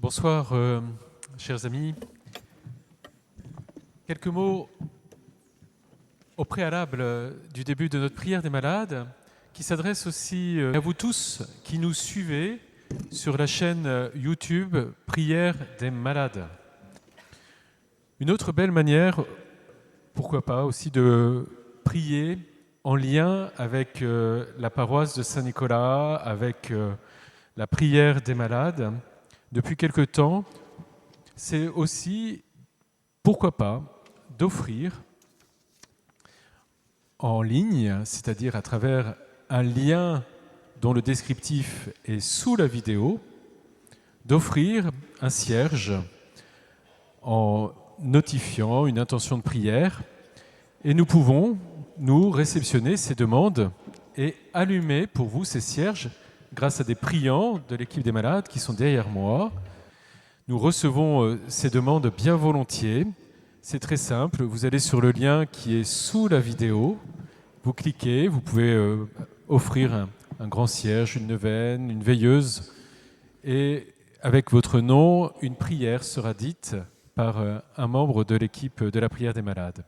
Bonsoir, chers amis. Quelques mots au préalable du début de notre prière des malades, qui s'adresse aussi à vous tous qui nous suivez sur la chaîne YouTube Prière des malades. Une autre belle manière, pourquoi pas, aussi de prier en lien avec la paroisse de Saint-Nicolas, avec la prière des malades. Depuis quelque temps, c'est aussi, pourquoi pas, d'offrir en ligne, c'est-à-dire à travers un lien dont le descriptif est sous la vidéo, d'offrir un cierge en notifiant une intention de prière. Et nous pouvons, nous, réceptionner ces demandes et allumer pour vous ces cierges grâce à des priants de l'équipe des malades qui sont derrière moi. Nous recevons ces demandes bien volontiers. C'est très simple, vous allez sur le lien qui est sous la vidéo, vous cliquez, vous pouvez offrir un grand cierge, une neuvaine, une veilleuse, et avec votre nom, une prière sera dite par un membre de l'équipe de la prière des malades.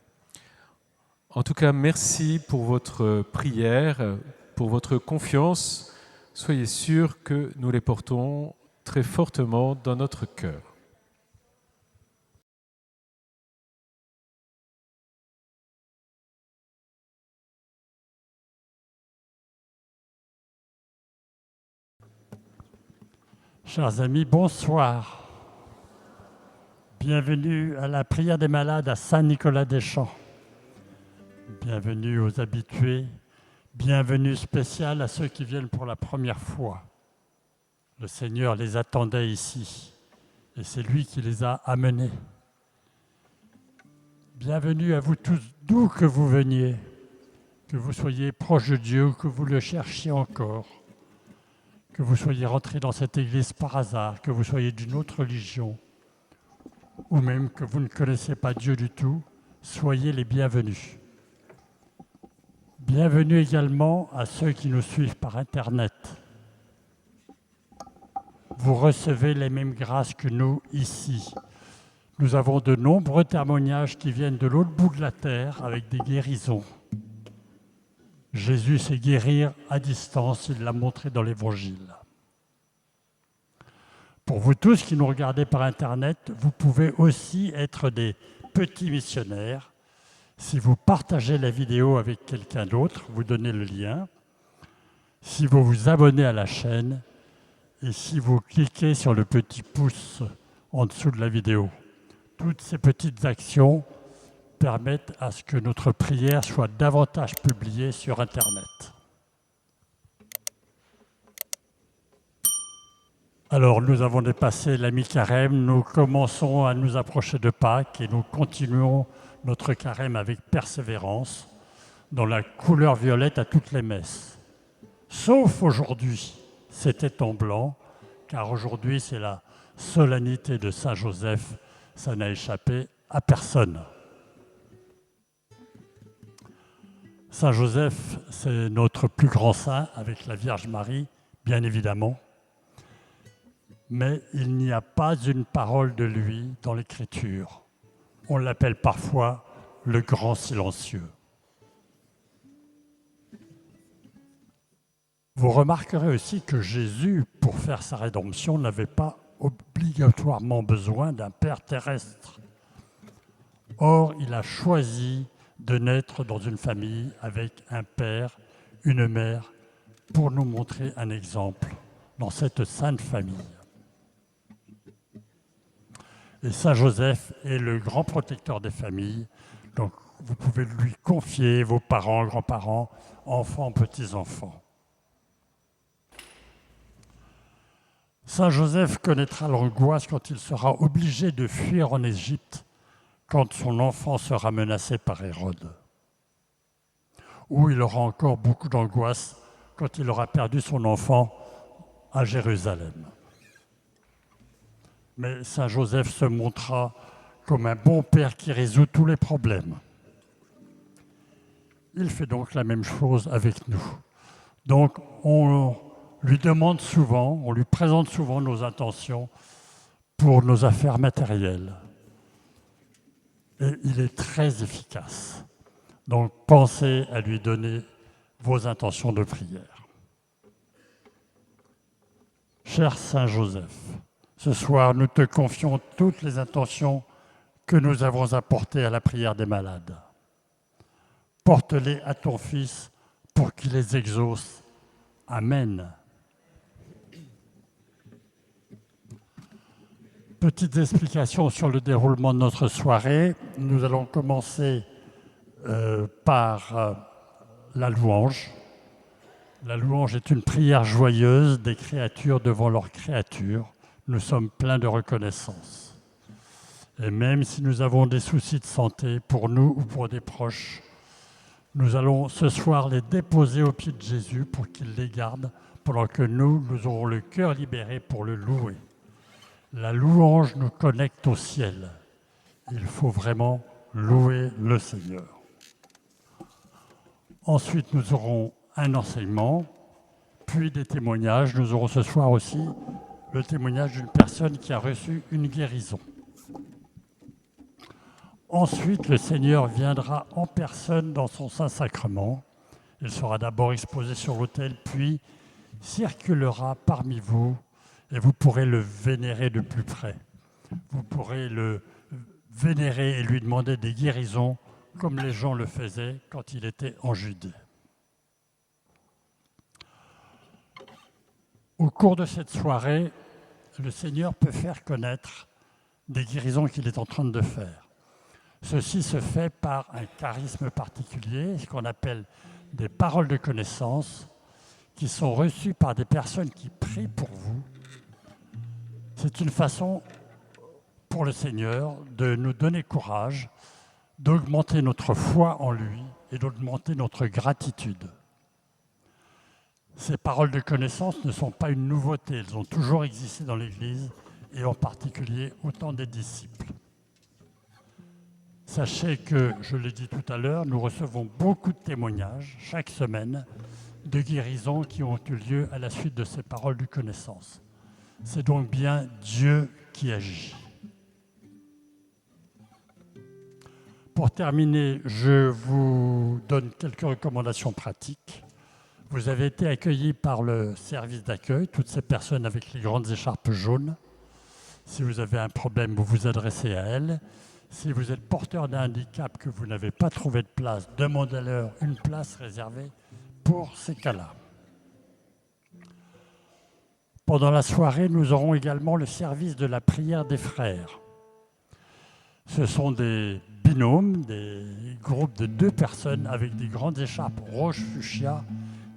En tout cas, merci pour votre prière, pour votre confiance. Soyez sûrs que nous les portons très fortement dans notre cœur. Chers amis, bonsoir. Bienvenue à la prière des malades à Saint-Nicolas-des-Champs. Bienvenue aux habitués. Bienvenue spéciale à ceux qui viennent pour la première fois. Le Seigneur les attendait ici et c'est lui qui les a amenés. Bienvenue à vous tous, d'où que vous veniez, que vous soyez proche de Dieu ou que vous le cherchiez encore, que vous soyez rentré dans cette église par hasard, que vous soyez d'une autre religion, ou même que vous ne connaissez pas Dieu du tout, soyez les bienvenus. Bienvenue également à ceux qui nous suivent par Internet. Vous recevez les mêmes grâces que nous ici. Nous avons de nombreux témoignages qui viennent de l'autre bout de la terre avec des guérisons. Jésus sait guérir à distance, il l'a montré dans l'Évangile. Pour vous tous qui nous regardez par Internet, vous pouvez aussi être des petits missionnaires. Si vous partagez la vidéo avec quelqu'un d'autre, vous donnez le lien. Si vous vous abonnez à la chaîne et si vous cliquez sur le petit pouce en dessous de la vidéo. Toutes ces petites actions permettent à ce que notre prière soit davantage publiée sur Internet. Alors, nous avons dépassé la mi-carême, nous commençons à nous approcher de Pâques et nous continuons notre carême avec persévérance dans la couleur violette à toutes les messes. Sauf aujourd'hui, c'était en blanc, car aujourd'hui c'est la solennité de Saint Joseph, ça n'a échappé à personne. Saint Joseph, c'est notre plus grand saint avec la Vierge Marie, bien évidemment. Mais il n'y a pas une parole de lui dans l'Écriture. On l'appelle parfois le grand silencieux. Vous remarquerez aussi que Jésus, pour faire sa rédemption, n'avait pas obligatoirement besoin d'un Père terrestre. Or, il a choisi de naître dans une famille avec un père, une mère, pour nous montrer un exemple dans cette sainte famille. Et Saint Joseph est le grand protecteur des familles, donc vous pouvez lui confier vos parents, grands-parents, enfants, petits-enfants. Saint Joseph connaîtra l'angoisse quand il sera obligé de fuir en Égypte, quand son enfant sera menacé par Hérode. Ou il aura encore beaucoup d'angoisse quand il aura perdu son enfant à Jérusalem. Mais Saint Joseph se montrera comme un bon père qui résout tous les problèmes. Il fait donc la même chose avec nous. Donc on lui demande souvent, on lui présente souvent nos intentions pour nos affaires matérielles. Et il est très efficace. Donc pensez à lui donner vos intentions de prière. Cher Saint Joseph, ce soir nous te confions toutes les intentions que nous avons apportées à la prière des malades. Porte-les à ton Fils pour qu'il les exauce. Amen. Petite explication sur le déroulement de notre soirée. Nous allons commencer par la louange. La louange est une prière joyeuse des créatures devant leur créature. Nous sommes pleins de reconnaissance. Et même si nous avons des soucis de santé pour nous ou pour des proches, nous allons ce soir les déposer aux pieds de Jésus pour qu'il les garde, pendant que nous aurons le cœur libéré pour le louer. La louange nous connecte au ciel. Il faut vraiment louer le Seigneur. Ensuite, nous aurons un enseignement, puis des témoignages. Nous aurons ce soir aussi le témoignage d'une personne qui a reçu une guérison. Ensuite, le Seigneur viendra en personne dans son Saint-Sacrement. Il sera d'abord exposé sur l'autel, puis circulera parmi vous et vous pourrez le vénérer de plus près. Vous pourrez le vénérer et lui demander des guérisons comme les gens le faisaient quand il était en Judée. Au cours de cette soirée, le Seigneur peut faire connaître des guérisons qu'il est en train de faire. Ceci se fait par un charisme particulier, ce qu'on appelle des paroles de connaissance, qui sont reçues par des personnes qui prient pour vous. C'est une façon pour le Seigneur de nous donner courage, d'augmenter notre foi en lui et d'augmenter notre gratitude. Ces paroles de connaissance ne sont pas une nouveauté, elles ont toujours existé dans l'Église et en particulier au temps des disciples. Sachez que, je l'ai dit tout à l'heure, nous recevons beaucoup de témoignages chaque semaine de guérisons qui ont eu lieu à la suite de ces paroles de connaissance. C'est donc bien Dieu qui agit. Pour terminer, je vous donne quelques recommandations pratiques. Vous avez été accueillis par le service d'accueil, toutes ces personnes avec les grandes écharpes jaunes. Si vous avez un problème, vous vous adressez à elles. Si vous êtes porteur d'un handicap que vous n'avez pas trouvé de place, demandez-leur une place réservée pour ces cas-là. Pendant la soirée, nous aurons également le service de la prière des frères. Ce sont des binômes, des groupes de 2 personnes avec des grandes écharpes rouge fuchsia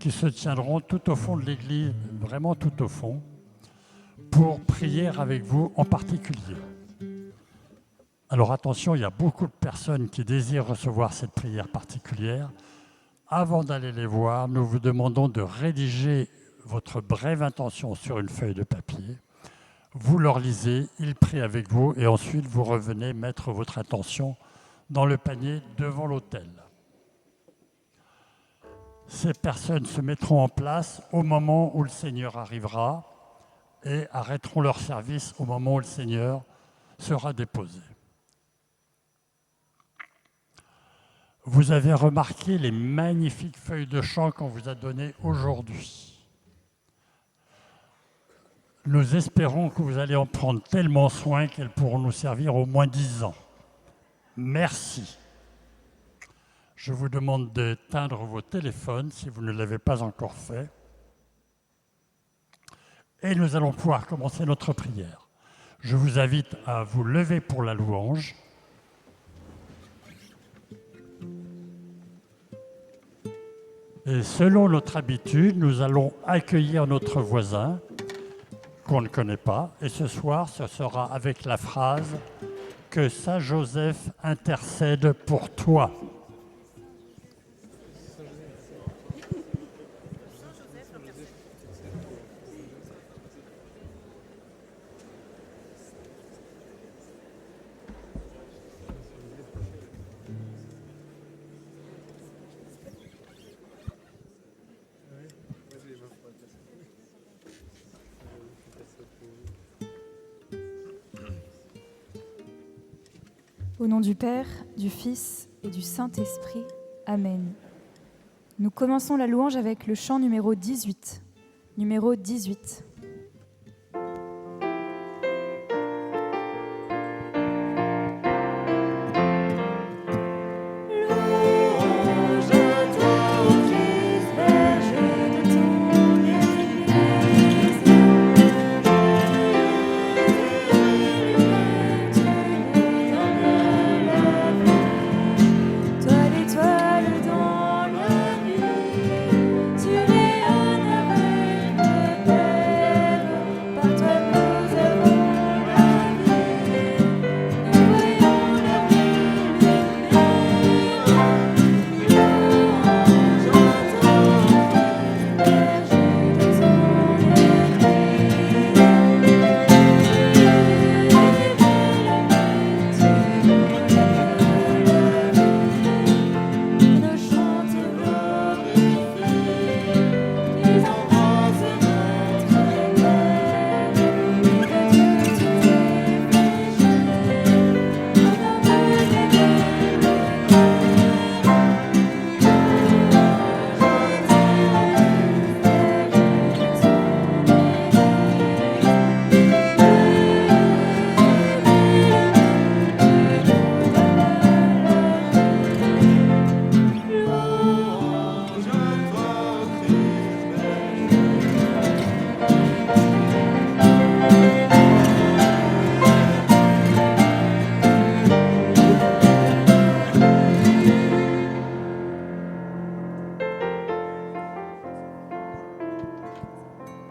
qui se tiendront tout au fond de l'église, vraiment tout au fond, pour prier avec vous en particulier. Alors attention, il y a beaucoup de personnes qui désirent recevoir cette prière particulière. Avant d'aller les voir, nous vous demandons de rédiger votre brève intention sur une feuille de papier. Vous leur lisez, ils prient avec vous et ensuite vous revenez mettre votre intention dans le panier devant l'autel. Ces personnes se mettront en place au moment où le Seigneur arrivera et arrêteront leur service au moment où le Seigneur sera déposé. Vous avez remarqué les magnifiques feuilles de chant qu'on vous a données aujourd'hui. Nous espérons que vous allez en prendre tellement soin qu'elles pourront nous servir au moins 10 ans. Merci. Je vous demande d'éteindre vos téléphones si vous ne l'avez pas encore fait. Et nous allons pouvoir commencer notre prière. Je vous invite à vous lever pour la louange. Et selon notre habitude, nous allons accueillir notre voisin qu'on ne connaît pas. Et ce soir, ce sera avec la phrase « Que Saint Joseph intercède pour toi ». Au nom du Père, du Fils et du Saint-Esprit. Amen. Nous commençons la louange avec le chant numéro 18. Numéro 18.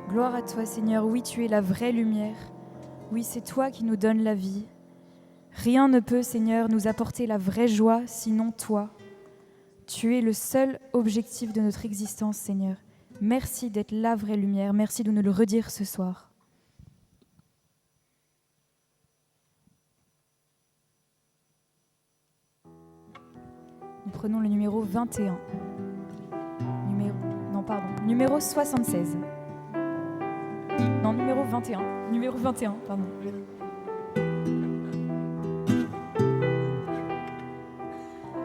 Gloire à toi, Seigneur. Oui, tu es la vraie lumière. Oui, c'est toi qui nous donnes la vie. Rien ne peut, Seigneur, nous apporter la vraie joie, sinon toi. Tu es le seul objectif de notre existence, Seigneur. Merci d'être la vraie lumière. Merci de nous le redire ce soir. Nous prenons le numéro 21. Numéro 76. Non, numéro 21. Numéro 21, pardon.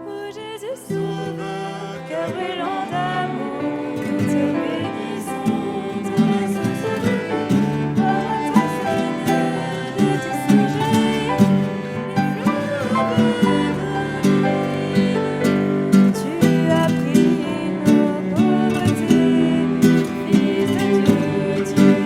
Oh Jésus, sauveur, cœur brûlant d'amour, nous te bénissons, ta source de vie, par ta Seigneur, de tous ces joyeux, les fleuves de vie. Tu as pris nos pauvretés, Fils de Dieu, tu t'es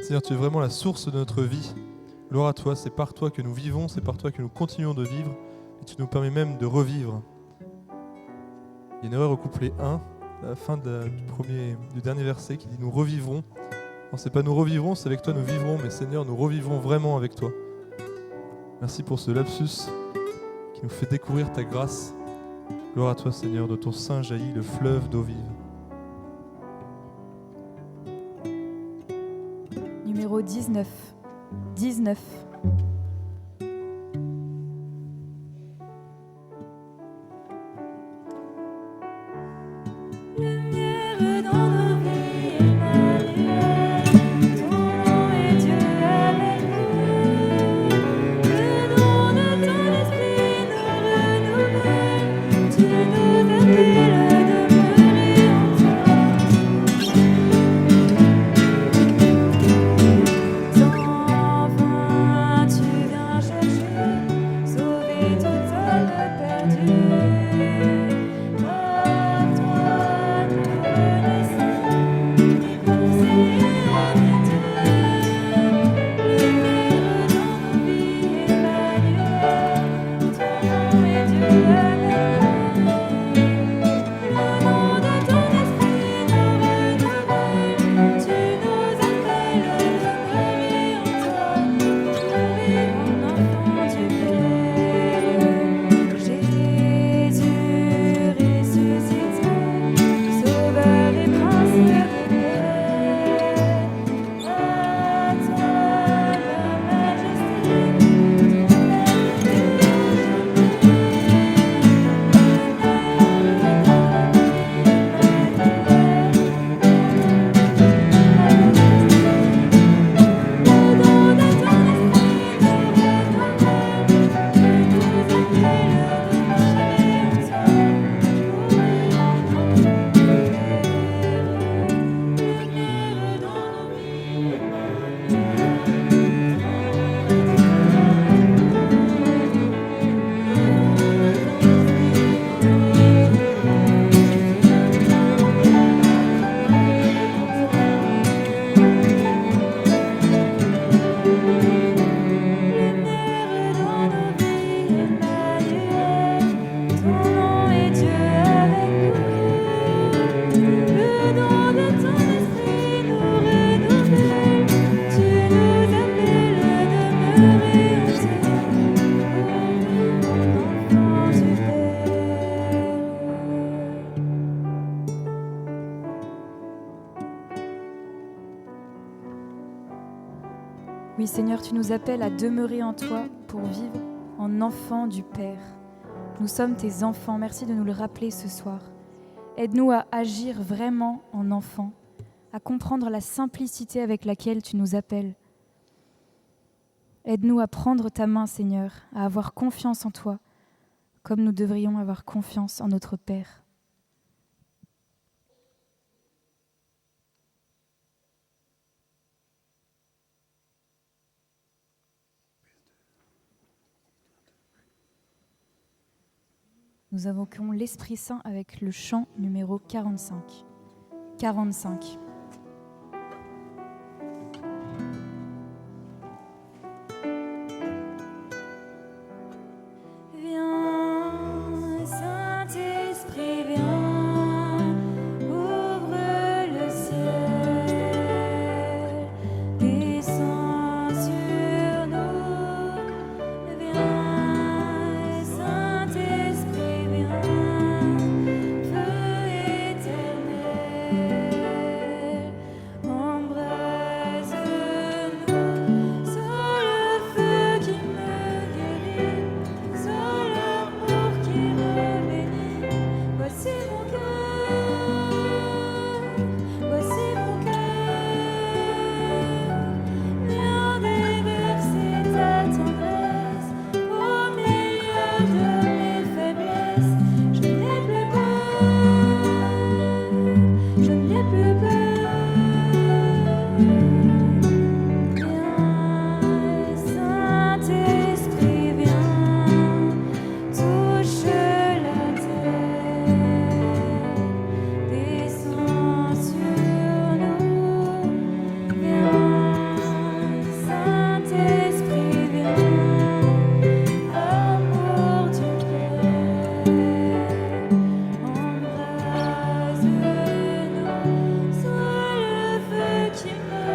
Seigneur, tu es vraiment la source de notre vie. Gloire à toi, c'est par toi que nous vivons, c'est par toi que nous continuons de vivre, et tu nous permets même de revivre. Il y a une erreur au couplet 1, à la fin du dernier verset, qui dit « Nous revivrons ». Non, c'est pas « nous revivrons », c'est « avec toi nous vivrons », mais Seigneur, nous revivrons vraiment avec toi. Merci pour ce lapsus qui nous fait découvrir ta grâce Gloire à toi, Seigneur, de ton sein jaillit le fleuve d'eau vive. Numéro 19. 19. Lumière dans nos vies, Emmanuel, ton nom est Dieu avec nous. Le don de ton esprit nous renouvelle, tu nous appelles à demeurer en toi. Sans fin, tu viens chercher, sauver toute âme perdue. Par toi, nous renaissons, et pour Seigneur et Dieu. Lumière dans nos vies, Emmanuel, ton nom est Dieu avec nous. Le nom de ton esprit nous renouvelle, tu nous appelles à demeurer en toi, pour vivre en enfant du Père. Jésus ressuscité, Sauveur et Prince de paix, à toi la majesté, lumière dans nos vies, Emmanuel, ton nom est Dieu avec nous. Le don de ton esprit nous renouvelle, tu nous appelles à demeurer en toi, pour vivre en enfants du Père. Oui, Seigneur, tu nous appelles à demeurer en toi pour vivre en enfants du Père. Nous sommes tes enfants. Merci de nous le rappeler ce soir. Aide-nous à agir vraiment en enfants, à comprendre la simplicité avec laquelle tu nous appelles. Aide-nous à prendre ta main, Seigneur, à avoir confiance en toi, comme nous devrions avoir confiance en notre Père. Nous invoquons l'Esprit Saint avec le chant numéro 45. 45. Viens, Saint-Esprit, viens, ouvre le ciel, descends sur nous. Viens, Saint-Esprit, viens, feu éternel, embrase-nous, sois le feu qui me guérit, sois l'amour qui me bénit. Voici mon cœur, voici mon cœur. Viens déverser ta tendresse au milieu de mes faiblesses. Je n'ai plus peur, je n'ai plus peur. Viens, Saint-Esprit, viens, touche la terre, descends sur nous. Viens, Saint-Esprit, viens, amour du Père, embrase-nous, sois le feu qui me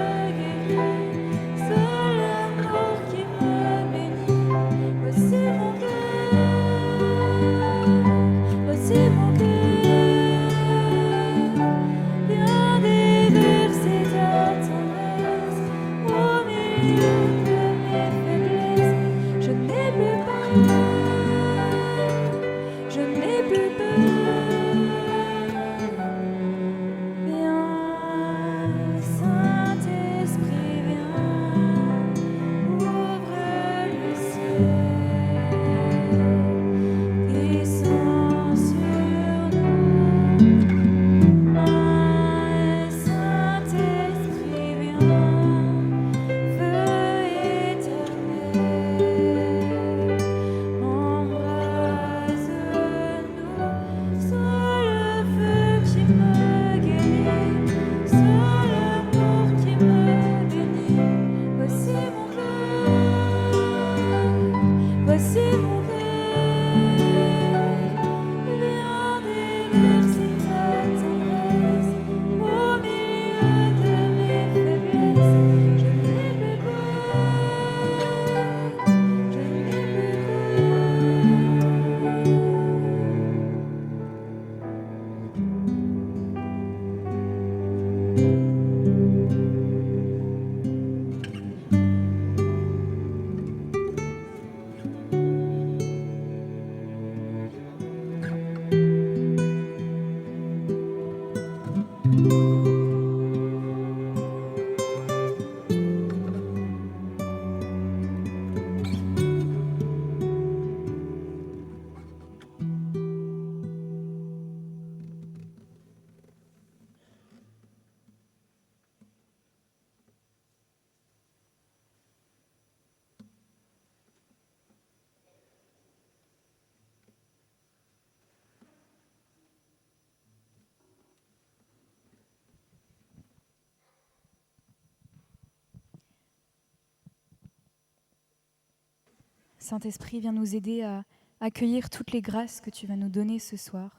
Saint-Esprit, viens nous aider à accueillir toutes les grâces que tu vas nous donner ce soir.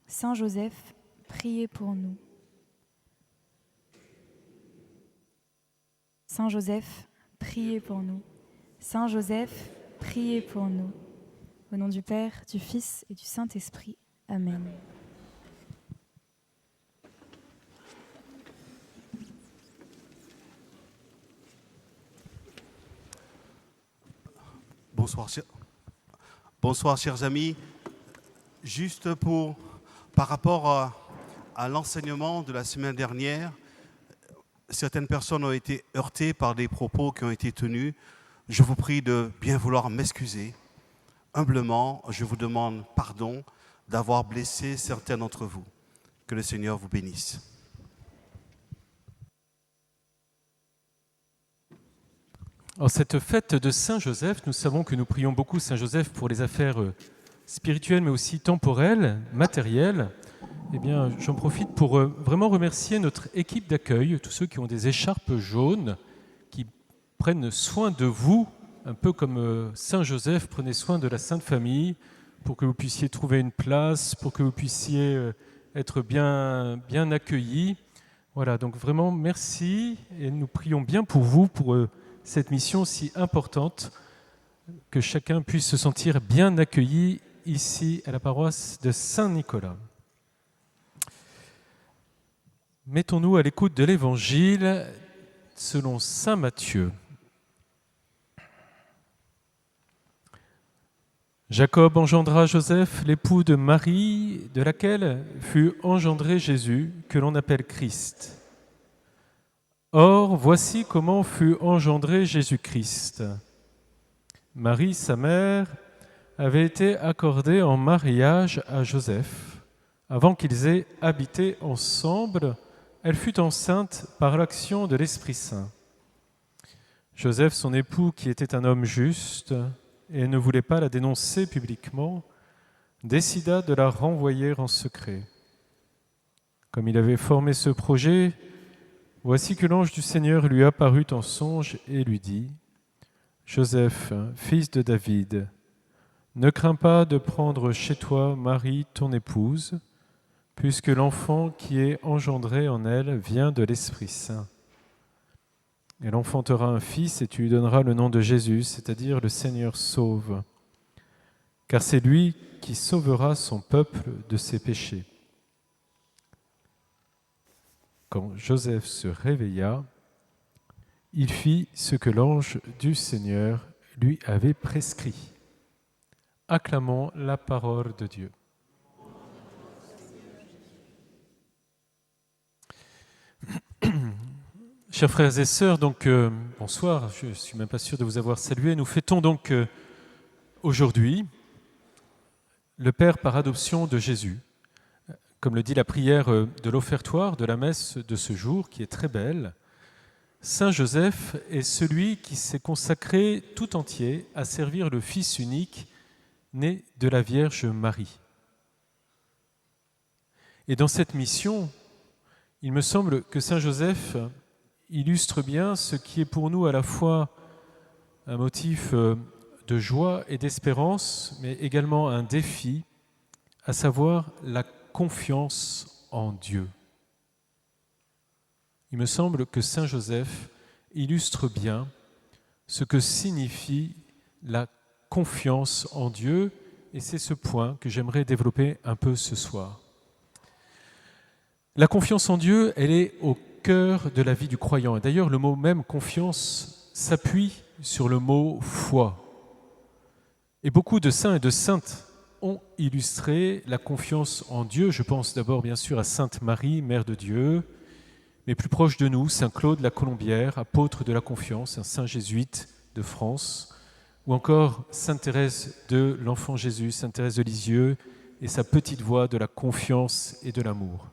Saint Joseph, priez pour nous. Saint Joseph, priez pour nous. Saint Joseph, priez pour nous. Au nom du Père, du Fils et du Saint-Esprit. Amen. Bonsoir, chers amis. Juste par rapport à l'enseignement de la semaine dernière, certaines personnes ont été heurtées par des propos qui ont été tenus. Je vous prie de bien vouloir m'excuser. Humblement, je vous demande pardon d'avoir blessé certains d'entre vous. Que le Seigneur vous bénisse. En cette fête de Saint Joseph, nous savons que nous prions beaucoup Saint Joseph pour les affaires spirituelles, mais aussi temporelles, matérielles. Eh bien, j'en profite pour vraiment remercier notre équipe d'accueil, tous ceux qui ont des écharpes jaunes, qui prennent soin de vous, un peu comme Saint Joseph prenait soin de la Sainte Famille, pour que vous puissiez trouver une place, pour que vous puissiez être bien accueillis. Voilà, donc vraiment merci, et nous prions bien pour vous, pour cette mission si importante, que chacun puisse se sentir bien accueilli ici à la paroisse de Saint-Nicolas. Mettons-nous à l'écoute de l'Évangile selon saint Matthieu. Jacob engendra Joseph, l'époux de Marie, de laquelle fut engendré Jésus, que l'on appelle Christ. Or, voici comment fut engendré Jésus-Christ. Marie, sa mère, avait été accordée en mariage à Joseph. Avant qu'ils aient habité ensemble, elle fut enceinte par l'action de l'Esprit Saint. Joseph, son époux, qui était un homme juste et ne voulait pas la dénoncer publiquement, décida de la renvoyer en secret. Comme il avait formé ce projet, voici que l'ange du Seigneur lui apparut en songe et lui dit : « Joseph, fils de David, ne crains pas de prendre chez toi Marie, ton épouse, puisque l'enfant qui est engendré en elle vient de l'Esprit Saint. Elle enfantera un fils et tu lui donneras le nom de Jésus, c'est-à-dire le Seigneur sauve, car c'est lui qui sauvera son peuple de ses péchés. » quand Joseph se réveilla, il fit ce que l'ange du Seigneur lui avait prescrit. Acclamons la parole de Dieu. Chers frères et sœurs, donc bonsoir, je ne suis même pas sûr de vous avoir salué. Nous fêtons donc aujourd'hui le Père par adoption de Jésus. Comme le dit la prière de l'offertoire de la messe de ce jour, qui est très belle, Saint Joseph est celui qui s'est consacré tout entier à servir le Fils unique né de la Vierge Marie. Et dans cette mission, il me semble que Saint Joseph illustre bien ce qui est pour nous à la fois un motif de joie et d'espérance, mais également un défi, à savoir la confiance en Dieu. Il me semble que Saint Joseph illustre bien ce que signifie la confiance en Dieu, et c'est ce point que j'aimerais développer un peu ce soir. La confiance en Dieu, elle est au cœur de la vie du croyant. Et d'ailleurs, le mot même confiance s'appuie sur le mot foi. Et beaucoup de saints et de saintes ont illustré la confiance en Dieu. Je pense d'abord bien sûr à Sainte Marie, Mère de Dieu, mais plus proche de nous, Saint Claude la Colombière, apôtre de la confiance, un saint jésuite de France, ou encore Sainte Thérèse de l'Enfant Jésus, Sainte Thérèse de Lisieux, et sa petite voix de la confiance et de l'amour.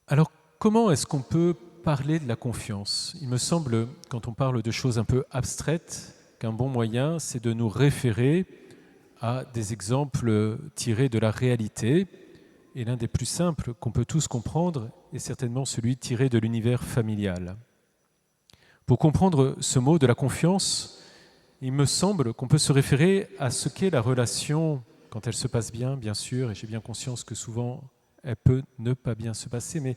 Alors, comment est-ce qu'on peut parler de la confiance ? Il me semble, quand on parle de choses un peu abstraites, qu'un bon moyen, c'est de nous référer à des exemples tirés de la réalité. Et l'un des plus simples qu'on peut tous comprendre est certainement celui tiré de l'univers familial. Pour comprendre ce mot de la confiance, il me semble qu'on peut se référer à ce qu'est la relation, quand elle se passe bien sûr, et j'ai bien conscience que souvent elle peut ne pas bien se passer, mais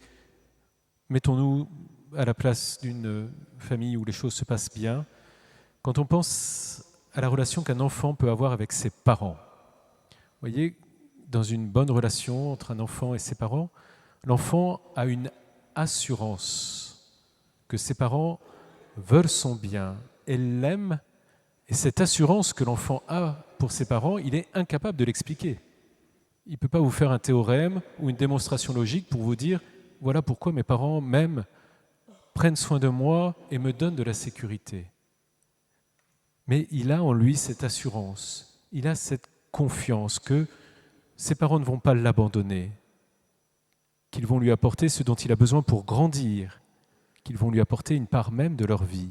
mettons-nous à la place d'une famille où les choses se passent bien. Quand on pense à la relation qu'un enfant peut avoir avec ses parents, vous voyez, dans une bonne relation entre un enfant et ses parents, l'enfant a une assurance que ses parents veulent son bien et l'aiment, et cette assurance que l'enfant a pour ses parents, il est incapable de l'expliquer. Il ne peut pas vous faire un théorème ou une démonstration logique pour vous dire « voilà pourquoi mes parents m'aiment, prennent soin de moi et me donnent de la sécurité ». Mais il a en lui cette assurance, il a cette confiance que ses parents ne vont pas l'abandonner, qu'ils vont lui apporter ce dont il a besoin pour grandir, qu'ils vont lui apporter une part même de leur vie.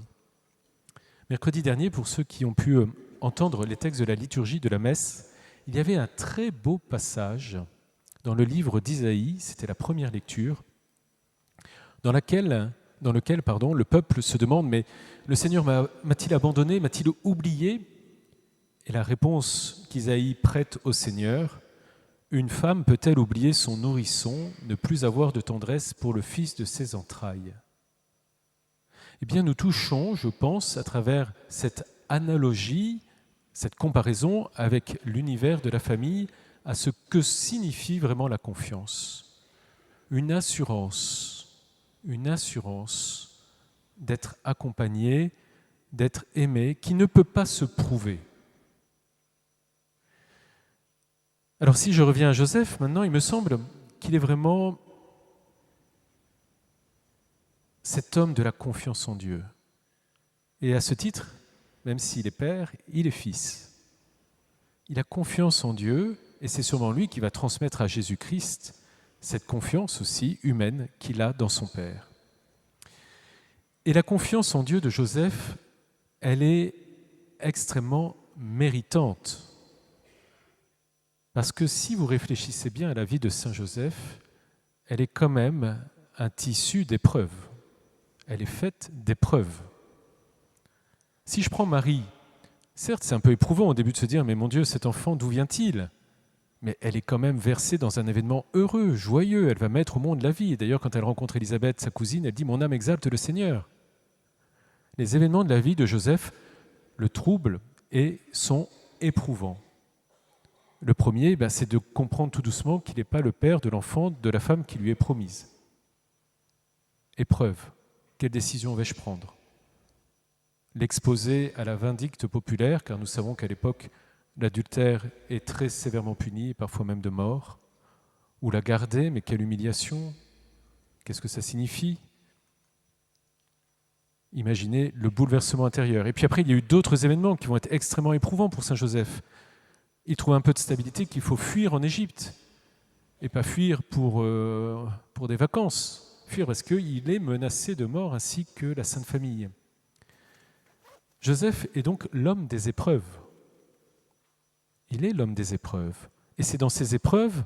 Mercredi dernier, pour ceux qui ont pu entendre les textes de la liturgie de la messe, il y avait un très beau passage dans le livre d'Isaïe, c'était la première lecture, dans lequel le peuple se demande « Mais le Seigneur m'a-t-il abandonné, m'a-t-il oublié ?» Et la réponse qu'Isaïe prête au Seigneur, « Une femme peut-elle oublier son nourrisson, ne plus avoir de tendresse pour le fils de ses entrailles ?» Eh bien, nous touchons, je pense, à travers cette analogie, cette comparaison avec l'univers de la famille, à ce que signifie vraiment la confiance. Une assurance d'être accompagné, d'être aimé, qui ne peut pas se prouver. Alors si je reviens à Joseph, maintenant, il me semble qu'il est vraiment cet homme de la confiance en Dieu. Et à ce titre, même s'il est père, il est fils. Il a confiance en Dieu, et c'est sûrement lui qui va transmettre à Jésus-Christ cette confiance aussi humaine qu'il a dans son Père. Et la confiance en Dieu de Joseph, elle est extrêmement méritante. Parce que si vous réfléchissez bien à la vie de Saint Joseph, elle est quand même un tissu d'épreuves. Elle est faite d'épreuves. Si je prends Marie, certes c'est un peu éprouvant au début de se dire « Mais mon Dieu, cet enfant, d'où vient-il ?» Mais elle est quand même versée dans un événement heureux, joyeux. Elle va mettre au monde la vie. Et d'ailleurs, quand elle rencontre Élisabeth, sa cousine, elle dit « Mon âme exalte le Seigneur ». Les événements de la vie de Joseph le troublent et sont éprouvants. Le premier, c'est de comprendre tout doucement qu'il n'est pas le père de l'enfant de la femme qui lui est promise. Épreuve. Quelle décision vais-je prendre ? L'exposer à la vindicte populaire, car nous savons qu'à l'époque, l'adultère est très sévèrement puni, et parfois même de mort. Ou la garder, mais quelle humiliation ! Qu'est-ce que ça signifie ? Imaginez le bouleversement intérieur. Et puis après, il y a eu d'autres événements qui vont être extrêmement éprouvants pour Saint Joseph. Il trouve un peu de stabilité qu'il faut fuir en Égypte. Et pas fuir pour des vacances. Fuir parce qu'il est menacé de mort, ainsi que la Sainte Famille. Joseph est donc l'homme des épreuves. Il est l'homme des épreuves. Et c'est dans ces épreuves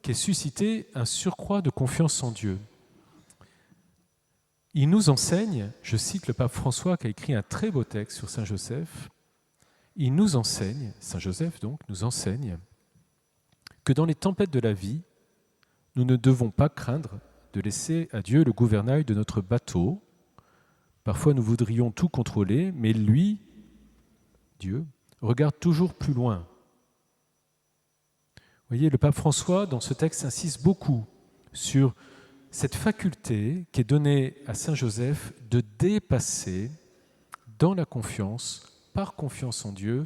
qu'est suscité un surcroît de confiance en Dieu. Il nous enseigne, je cite le pape François qui a écrit un très beau texte sur Saint Joseph, il nous enseigne, Saint Joseph donc, nous enseigne que dans les tempêtes de la vie, nous ne devons pas craindre de laisser à Dieu le gouvernail de notre bateau. Parfois nous voudrions tout contrôler, mais lui, Dieu, regarde toujours plus loin. Vous voyez, le pape François, dans ce texte, insiste beaucoup sur cette faculté qui est donnée à Saint Joseph de dépasser dans la confiance, par confiance en Dieu,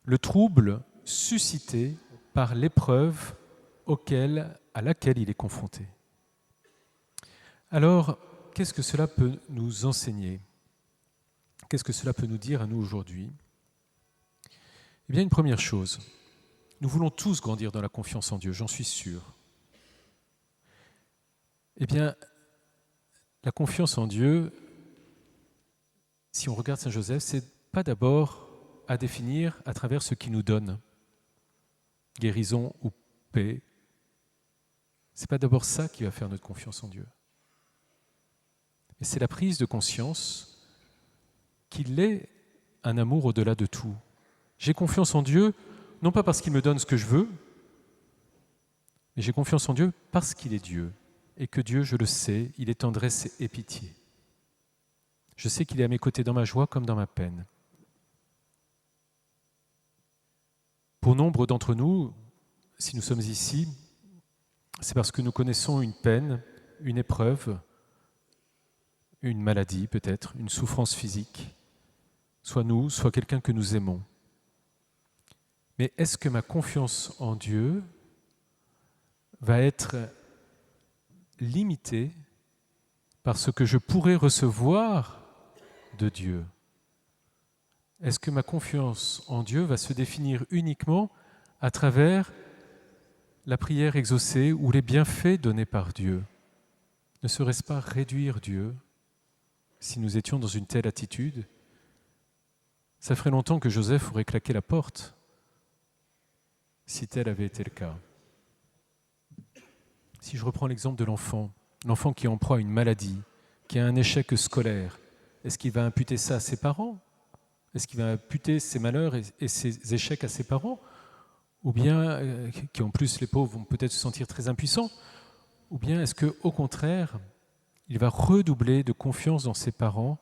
le trouble suscité par l'épreuve à laquelle il est confronté. Alors, qu'est-ce que cela peut nous enseigner ? Qu'est-ce que cela peut nous dire à nous aujourd'hui ? Eh bien, une première chose, nous voulons tous grandir dans la confiance en Dieu, j'en suis sûr. Eh bien, la confiance en Dieu, si on regarde Saint Joseph, c'est pas d'abord à définir à travers ce qu'il nous donne, guérison ou paix. C'est pas d'abord ça qui va faire notre confiance en Dieu. Mais c'est la prise de conscience qu'il est un amour au-delà de tout. J'ai confiance en Dieu, non pas parce qu'il me donne ce que je veux, mais j'ai confiance en Dieu parce qu'il est Dieu. Et que Dieu, je le sais, il est tendresse et pitié. Je sais qu'il est à mes côtés dans ma joie comme dans ma peine. Pour nombre d'entre nous, si nous sommes ici, c'est parce que nous connaissons une peine, une épreuve, une maladie peut-être, une souffrance physique, soit nous, soit quelqu'un que nous aimons. Mais est-ce que ma confiance en Dieu va être limitée par ce que je pourrais recevoir de Dieu ? Est-ce que ma confiance en Dieu va se définir uniquement à travers la prière exaucée ou les bienfaits donnés par Dieu ? Ne serait-ce pas réduire Dieu si nous étions dans une telle attitude ? Ça ferait longtemps que Joseph aurait claqué la porte, si tel avait été le cas. Si je reprends l'exemple de l'enfant qui est en proie à une maladie, qui a un échec scolaire, est-ce qu'il va imputer ça à ses parents ? Est-ce qu'il va imputer ses malheurs et ses échecs à ses parents ? Ou bien, qui en plus les pauvres vont peut-être se sentir très impuissants, ou bien est-ce qu'au contraire, il va redoubler de confiance dans ses parents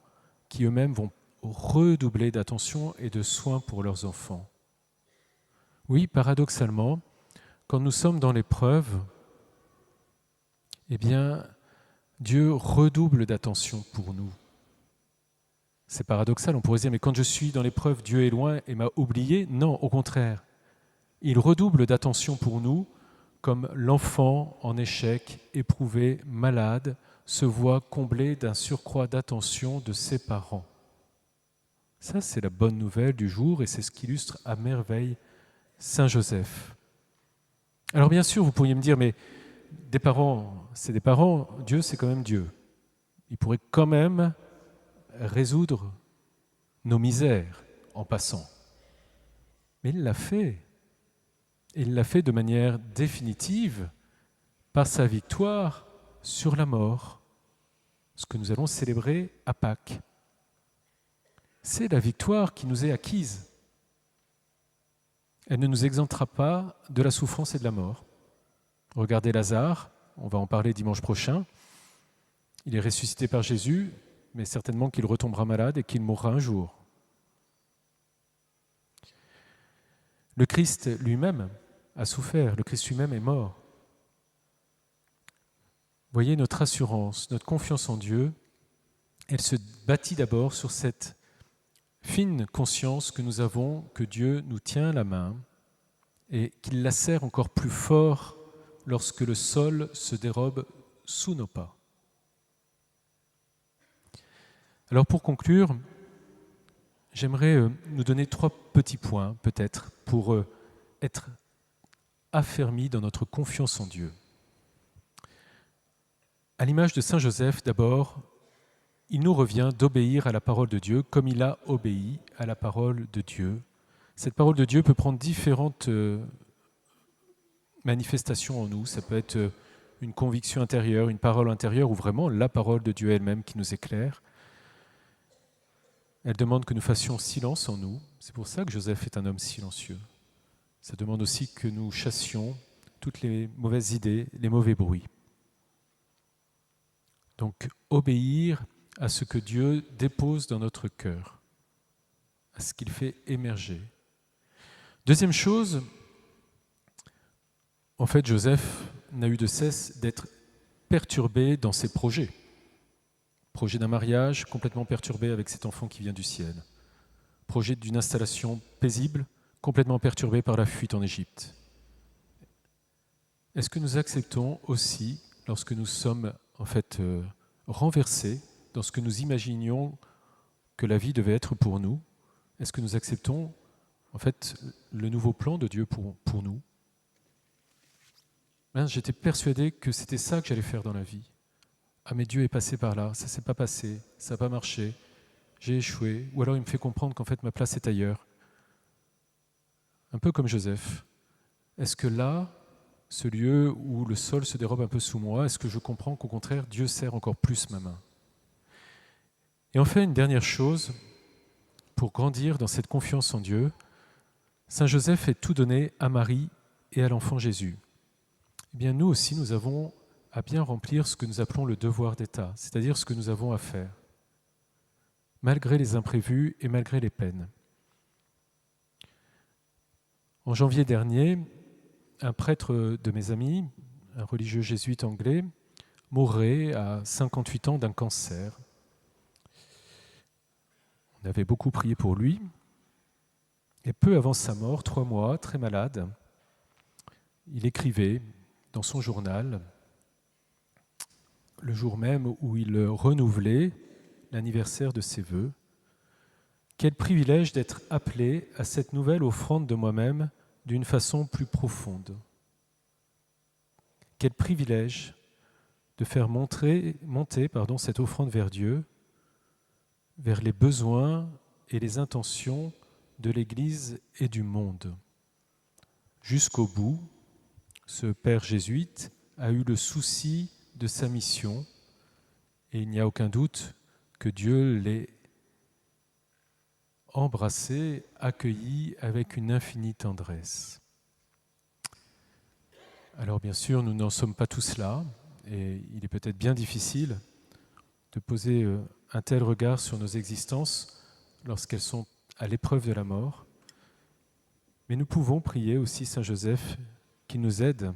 qui eux-mêmes vont redoubler d'attention et de soins pour leurs enfants ? Oui, paradoxalement, quand nous sommes dans l'épreuve, eh bien, Dieu redouble d'attention pour nous. C'est paradoxal, on pourrait dire, mais quand je suis dans l'épreuve, Dieu est loin et m'a oublié. Non, au contraire. Il redouble d'attention pour nous, comme l'enfant en échec, éprouvé, malade, se voit comblé d'un surcroît d'attention de ses parents. Ça, c'est la bonne nouvelle du jour et c'est ce qu'illustre à merveille Saint Joseph. Alors bien sûr, vous pourriez me dire, mais des parents, c'est des parents, Dieu, c'est quand même Dieu. Il pourrait quand même résoudre nos misères en passant. Mais il l'a fait. Et il l'a fait de manière définitive par sa victoire sur la mort, ce que nous allons célébrer à Pâques. C'est la victoire qui nous est acquise. Elle ne nous exemptera pas de la souffrance et de la mort. Regardez Lazare, on va en parler dimanche prochain. Il est ressuscité par Jésus, mais certainement qu'il retombera malade et qu'il mourra un jour. Le Christ lui-même a souffert, le Christ lui-même est mort. Voyez, notre assurance, notre confiance en Dieu, elle se bâtit d'abord sur cette fine conscience que nous avons que Dieu nous tient la main et qu'il la serre encore plus fort lorsque le sol se dérobe sous nos pas. Alors pour conclure, j'aimerais nous donner 3 petits points peut-être pour être affermis dans notre confiance en Dieu. À l'image de Saint Joseph, d'abord, il nous revient d'obéir à la parole de Dieu comme il a obéi à la parole de Dieu. Cette parole de Dieu peut prendre différentes manifestations en nous. Ça peut être une conviction intérieure, une parole intérieure ou vraiment la parole de Dieu elle-même qui nous éclaire. Elle demande que nous fassions silence en nous. C'est pour ça que Joseph est un homme silencieux. Ça demande aussi que nous chassions toutes les mauvaises idées, les mauvais bruits. Donc, obéir à ce que Dieu dépose dans notre cœur, à ce qu'il fait émerger. Deuxième chose, en fait, Joseph n'a eu de cesse d'être perturbé dans ses projets. Projet d'un mariage complètement perturbé avec cet enfant qui vient du ciel. Projet d'une installation paisible, complètement perturbé par la fuite en Égypte. Est-ce que nous acceptons aussi, lorsque nous sommes en fait renversés dans ce que nous imaginions que la vie devait être pour nous, est-ce que nous acceptons en fait le nouveau plan de Dieu pour nous? J'étais persuadé que c'était ça que j'allais faire dans la vie. Ah mais Dieu est passé par là, ça ne s'est pas passé, ça n'a pas marché, j'ai échoué, ou alors il me fait comprendre qu'en fait ma place est ailleurs. Un peu comme Joseph. Est-ce que là, ce lieu où le sol se dérobe un peu sous moi, est-ce que je comprends qu'au contraire Dieu serre encore plus ma main? Et enfin, une dernière chose, pour grandir dans cette confiance en Dieu, Saint Joseph est tout donné à Marie et à l'enfant Jésus. Eh bien, nous aussi, nous avons à bien remplir ce que nous appelons le devoir d'État, c'est-à-dire ce que nous avons à faire, malgré les imprévus et malgré les peines. En janvier dernier, un prêtre de mes amis, un religieux jésuite anglais, mourait à 58 ans d'un cancer. On avait beaucoup prié pour lui, et peu avant sa mort, 3 mois, très malade, il écrivait dans son journal, le jour même où il renouvelait l'anniversaire de ses vœux, « Quel privilège d'être appelé à cette nouvelle offrande de moi-même d'une façon plus profonde. Quel privilège de faire monter cette offrande vers Dieu, vers les besoins et les intentions de l'Église et du monde. Jusqu'au bout, ce père jésuite a eu le souci de sa mission et il n'y a aucun doute que Dieu l'ait embrassé, accueilli avec une infinie tendresse. Alors bien sûr, nous n'en sommes pas tous là et il est peut-être bien difficile de poser un tel regard sur nos existences lorsqu'elles sont à l'épreuve de la mort. Mais nous pouvons prier aussi Saint Joseph qui nous aide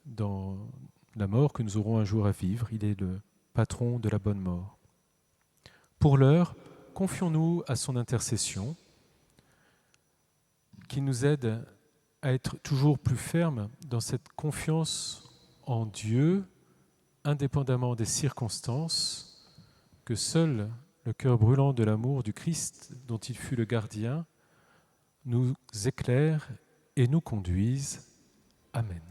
dans la mort que nous aurons un jour à vivre. Il est le patron de la bonne mort. Pour l'heure, confions-nous à son intercession qui nous aide à être toujours plus fermes dans cette confiance en Dieu, indépendamment des circonstances, que seul le cœur brûlant de l'amour du Christ, dont il fut le gardien, nous éclaire et nous conduise. Amen.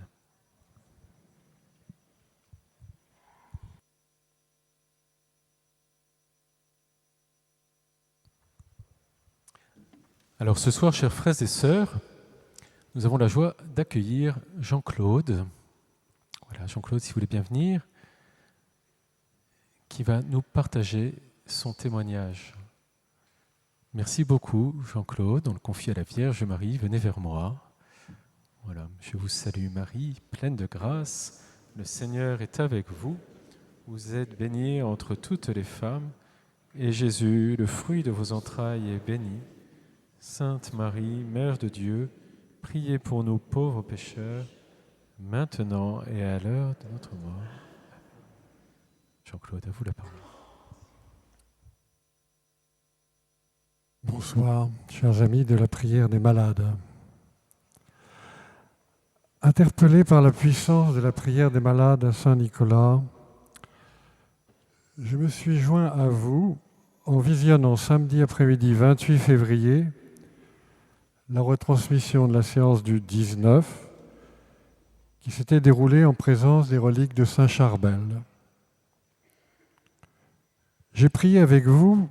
Alors ce soir, chers frères et sœurs, nous avons la joie d'accueillir Jean-Claude. Voilà, Jean-Claude, si vous voulez bien venir, qui va nous partager son témoignage. Merci beaucoup, Jean-Claude. On le confie à la Vierge Marie. Venez vers moi. Voilà, je vous salue, Marie, pleine de grâce. Le Seigneur est avec vous. Vous êtes bénie entre toutes les femmes, et Jésus, le fruit de vos entrailles, est béni. Sainte Marie, Mère de Dieu, Priez pour nous pauvres pécheurs, maintenant et à l'heure de notre mort. Jean-Claude, à vous la parole. Bonsoir, chers amis de la prière des malades. Interpellé par la puissance de la prière des malades à Saint-Nicolas, je me suis joint à vous en visionnant samedi après-midi 28 février la retransmission de la séance du 19 qui s'était déroulée en présence des reliques de Saint Charbel. J'ai prié avec vous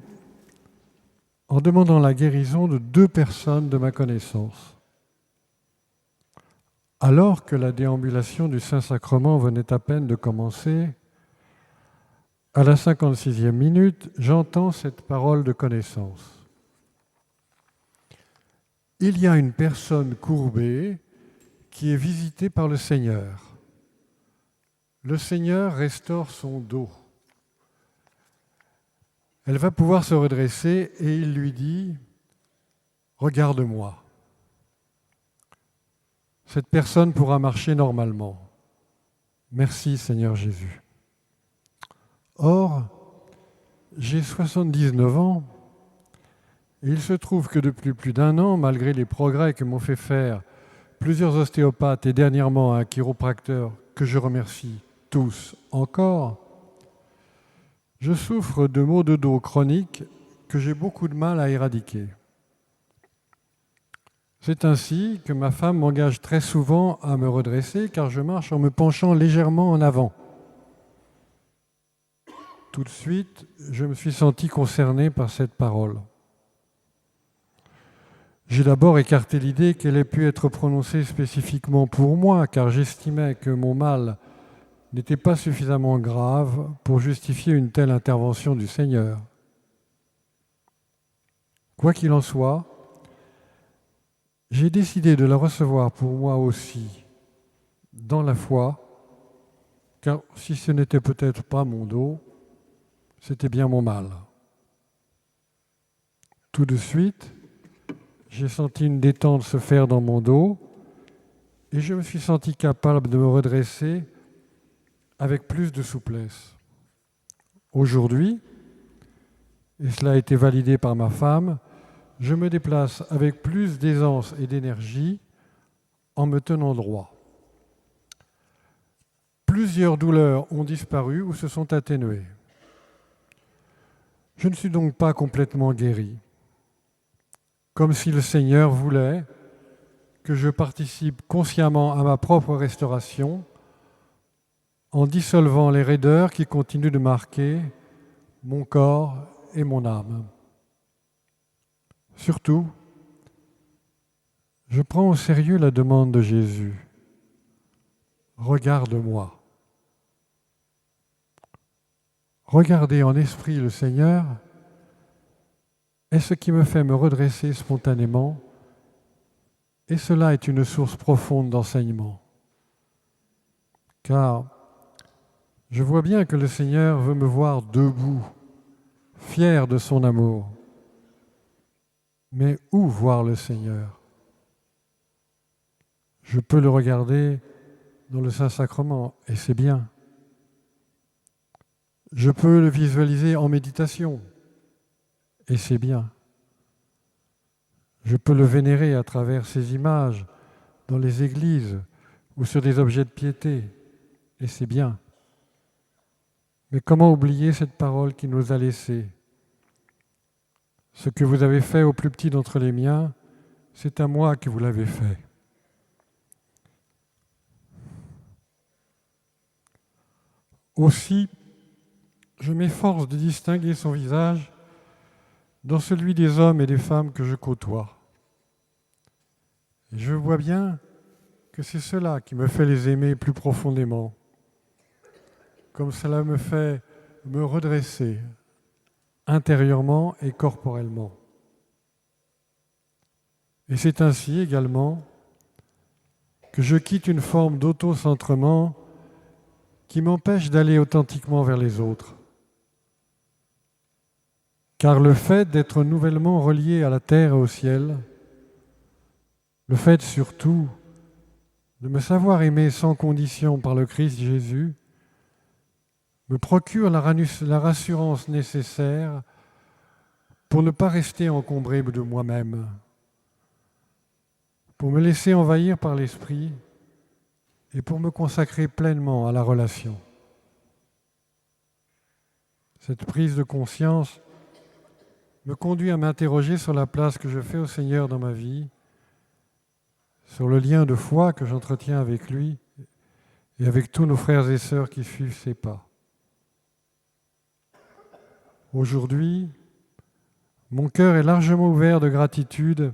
en demandant la guérison de 2 personnes de ma connaissance. Alors que la déambulation du Saint-Sacrement venait à peine de commencer, à la 56e minute, j'entends cette parole de connaissance. Il y a une personne courbée qui est visitée par le Seigneur. Le Seigneur restaure son dos. Elle va pouvoir se redresser et il lui dit « Regarde-moi ». Cette personne pourra marcher normalement. Merci Seigneur Jésus. Or, j'ai 79 ans et il se trouve que depuis plus d'1 an, malgré les progrès que m'ont fait faire plusieurs ostéopathes et dernièrement un chiropracteur que je remercie tous encore, je souffre de maux de dos chroniques que j'ai beaucoup de mal à éradiquer. C'est ainsi que ma femme m'engage très souvent à me redresser car je marche en me penchant légèrement en avant. Tout de suite, je me suis senti concerné par cette parole. J'ai d'abord écarté l'idée qu'elle ait pu être prononcée spécifiquement pour moi car j'estimais que mon mal n'était pas suffisamment grave pour justifier une telle intervention du Seigneur. Quoi qu'il en soit, j'ai décidé de la recevoir pour moi aussi, dans la foi, car si ce n'était peut-être pas mon dos, c'était bien mon mal. Tout de suite, j'ai senti une détente se faire dans mon dos et je me suis senti capable de me redresser avec plus de souplesse. Aujourd'hui, et cela a été validé par ma femme, je me déplace avec plus d'aisance et d'énergie en me tenant droit. Plusieurs douleurs ont disparu ou se sont atténuées. Je ne suis donc pas complètement guéri, comme si le Seigneur voulait que je participe consciemment à ma propre restauration en dissolvant les raideurs qui continuent de marquer mon corps et mon âme. Surtout, je prends au sérieux la demande de Jésus. Regarde-moi. Regarder en esprit le Seigneur est ce qui me fait me redresser spontanément, et cela est une source profonde d'enseignement. Car je vois bien que le Seigneur veut me voir debout, fier de son amour. Mais où voir le Seigneur? Je peux le regarder dans le Saint-Sacrement, et c'est bien. Je peux le visualiser en méditation, et c'est bien. Je peux le vénérer à travers ces images dans les églises ou sur des objets de piété, et c'est bien. Mais comment oublier cette parole qui nous a laissés? Ce que vous avez fait au plus petit d'entre les miens, c'est à moi que vous l'avez fait. Aussi, je m'efforce de distinguer son visage dans celui des hommes et des femmes que je côtoie. Et je vois bien que c'est cela qui me fait les aimer plus profondément, comme cela me fait me redresser intérieurement et corporellement. Et c'est ainsi également que je quitte une forme d'auto-centrement qui m'empêche d'aller authentiquement vers les autres. Car le fait d'être nouvellement relié à la terre et au ciel Le fait surtout de me savoir aimé sans condition par le Christ Jésus me procure la rassurance nécessaire pour ne pas rester encombré de moi-même, pour me laisser envahir par l'Esprit et pour me consacrer pleinement à la relation. Cette prise de conscience me conduit à m'interroger sur la place que je fais au Seigneur dans ma vie, sur le lien de foi que j'entretiens avec lui et avec tous nos frères et sœurs qui suivent ses pas. Aujourd'hui, mon cœur est largement ouvert de gratitude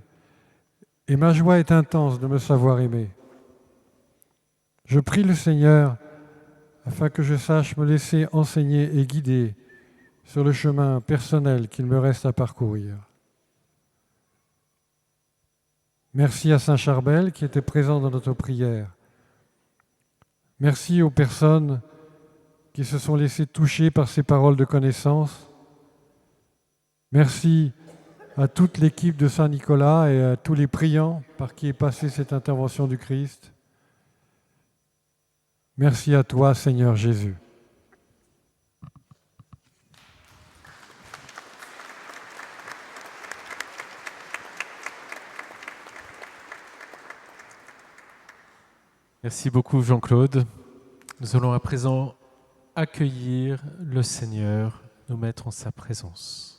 et ma joie est intense de me savoir aimé. Je prie le Seigneur afin que je sache me laisser enseigner et guider sur le chemin personnel qu'il me reste à parcourir. Merci à Saint Charbel qui était présent dans notre prière. Merci aux personnes qui se sont laissées toucher par ces paroles de connaissance. Merci à toute l'équipe de Saint-Nicolas et à tous les priants par qui est passée cette intervention du Christ. Merci à toi, Seigneur Jésus. Merci beaucoup Jean-Claude. Nous allons à présent accueillir le Seigneur, nous mettre en sa présence.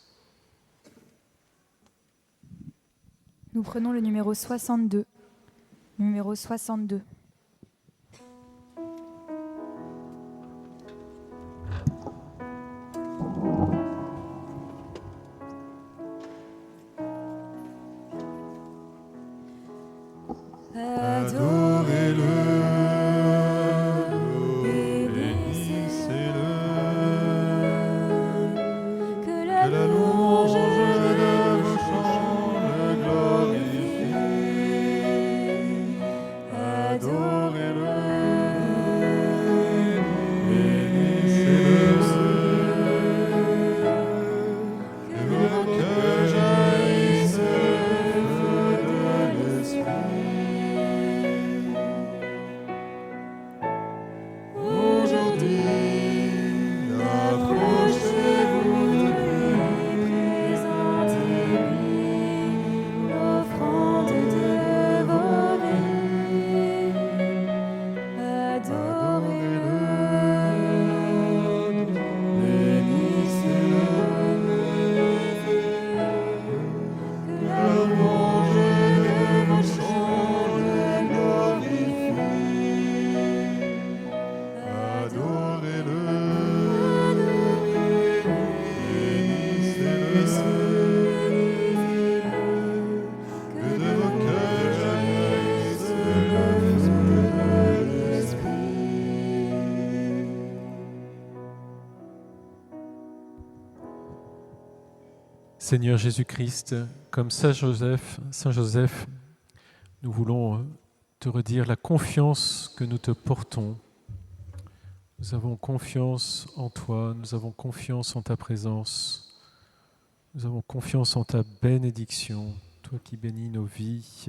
Nous prenons le numéro 62. Numéro 62. Seigneur Jésus-Christ, comme Saint Joseph, nous voulons te redire la confiance que nous te portons. Nous avons confiance en toi, nous avons confiance en ta présence, nous avons confiance en ta bénédiction, toi qui bénis nos vies.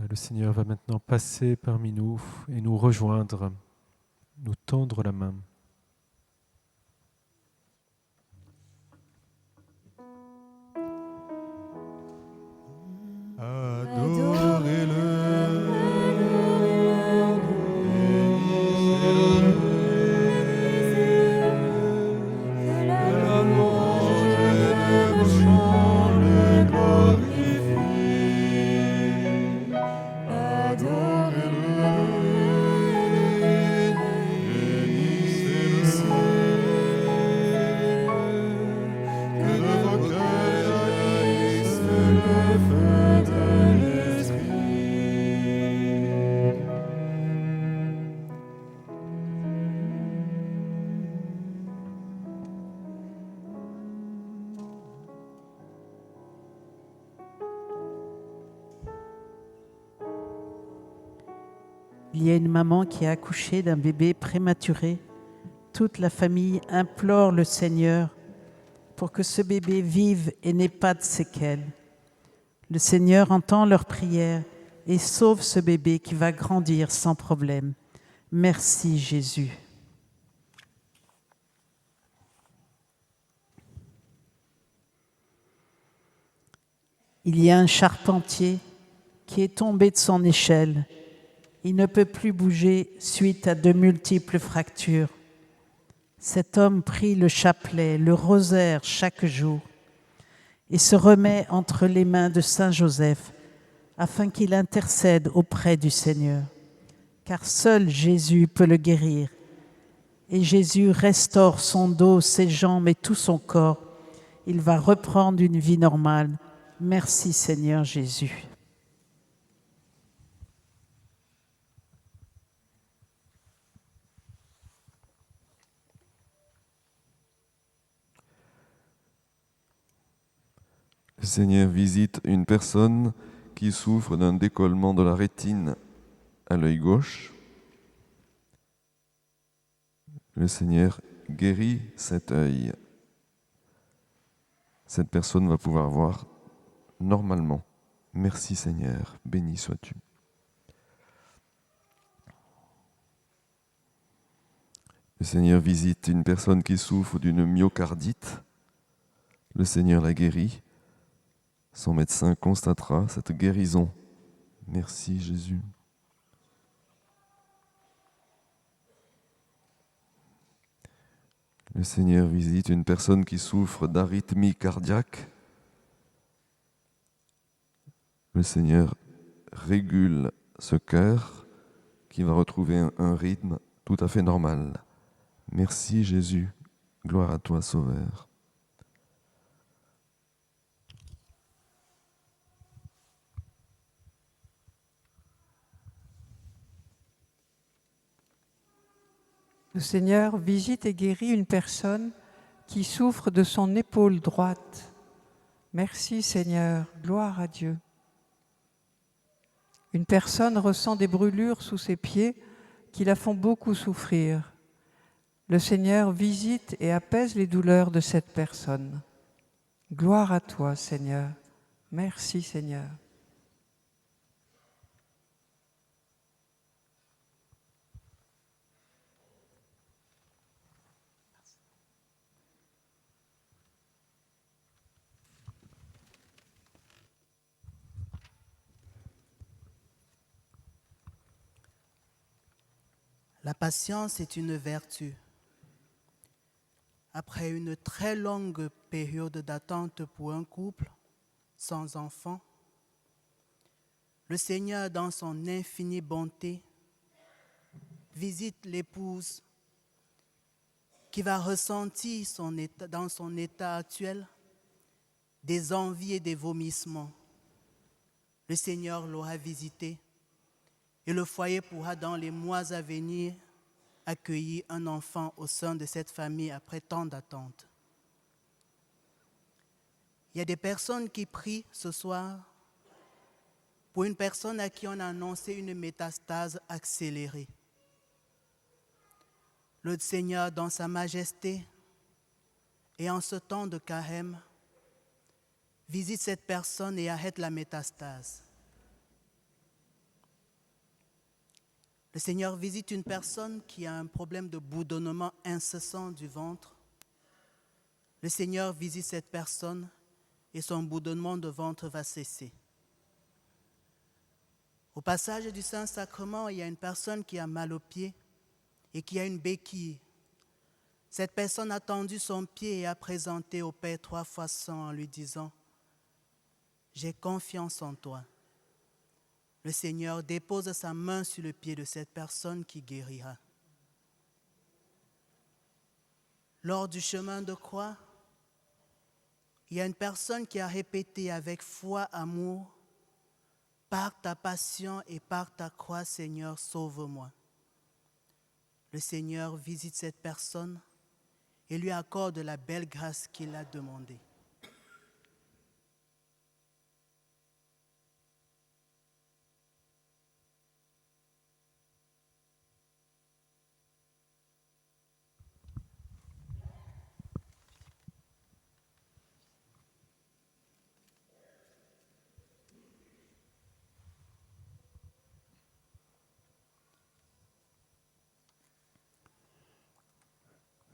Le Seigneur va maintenant passer parmi nous et nous rejoindre, nous tendre la main. Il y a une maman qui a accouché d'un bébé prématuré. Toute la famille implore le Seigneur pour que ce bébé vive et n'ait pas de séquelles. Le Seigneur entend leurs prières et sauve ce bébé qui va grandir sans problème. Merci Jésus. Il y a un charpentier qui est tombé de son échelle. Il ne peut plus bouger suite à de multiples fractures. Cet homme prie le chapelet, le rosaire chaque jour et se remet entre les mains de Saint Joseph afin qu'il intercède auprès du Seigneur. Car seul Jésus peut le guérir. Et Jésus restaure son dos, ses jambes et tout son corps. Il va reprendre une vie normale. Merci Seigneur Jésus. Le Seigneur visite une personne qui souffre d'un décollement de la rétine à l'œil gauche. Le Seigneur guérit cet œil. Cette personne va pouvoir voir normalement. Merci Seigneur, béni sois-tu. Le Seigneur visite une personne qui souffre d'une myocardite. Le Seigneur la guérit. Son médecin constatera cette guérison. Merci Jésus. Le Seigneur visite une personne qui souffre d'arythmie cardiaque. Le Seigneur régule ce cœur qui va retrouver un rythme tout à fait normal. Merci Jésus. Gloire à toi, Sauveur. Le Seigneur visite et guérit une personne qui souffre de son épaule droite. Merci Seigneur, gloire à Dieu. Une personne ressent des brûlures sous ses pieds qui la font beaucoup souffrir. Le Seigneur visite et apaise les douleurs de cette personne. Gloire à toi Seigneur. Merci Seigneur. La patience est une vertu. Après une très longue période d'attente pour un couple sans enfant, le Seigneur, dans son infinie bonté, visite l'épouse qui va ressentir dans son état actuel des envies et des vomissements. Le Seigneur l'aura visité. Et le foyer pourra, dans les mois à venir, accueillir un enfant au sein de cette famille après tant d'attentes. Il y a des personnes qui prient ce soir pour une personne à qui on a annoncé une métastase accélérée. Le Seigneur, dans sa majesté et en ce temps de carême, visite cette personne et arrête la métastase. Le Seigneur visite une personne qui a un problème de bourdonnement incessant du ventre. Le Seigneur visite cette personne et son bourdonnement de ventre va cesser. Au passage du Saint-Sacrement, il y a une personne qui a mal au pied et qui a une béquille. Cette personne a tendu son pied et a présenté au Père 3 fois 100 en lui disant « J'ai confiance en toi ». Le Seigneur dépose sa main sur le pied de cette personne qui guérira. Lors du chemin de croix, il y a une personne qui a répété avec foi, amour, « Par ta passion et par ta croix, Seigneur, sauve-moi ». Le Seigneur visite cette personne et lui accorde la belle grâce qu'il a demandée.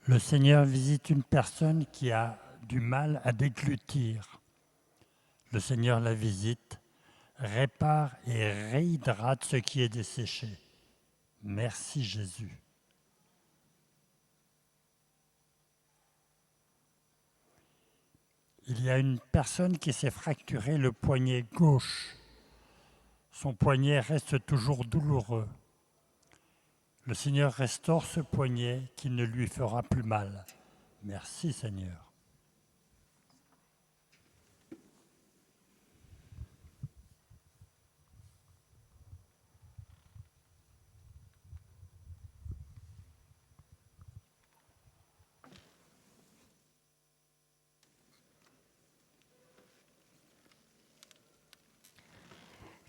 Le Seigneur visite une personne qui a du mal à déglutir. Le Seigneur la visite, répare et réhydrate ce qui est desséché. Merci Jésus. Il y a une personne qui s'est fracturé le poignet gauche. Son poignet reste toujours douloureux. Le Seigneur restaure ce poignet qui ne lui fera plus mal. Merci Seigneur.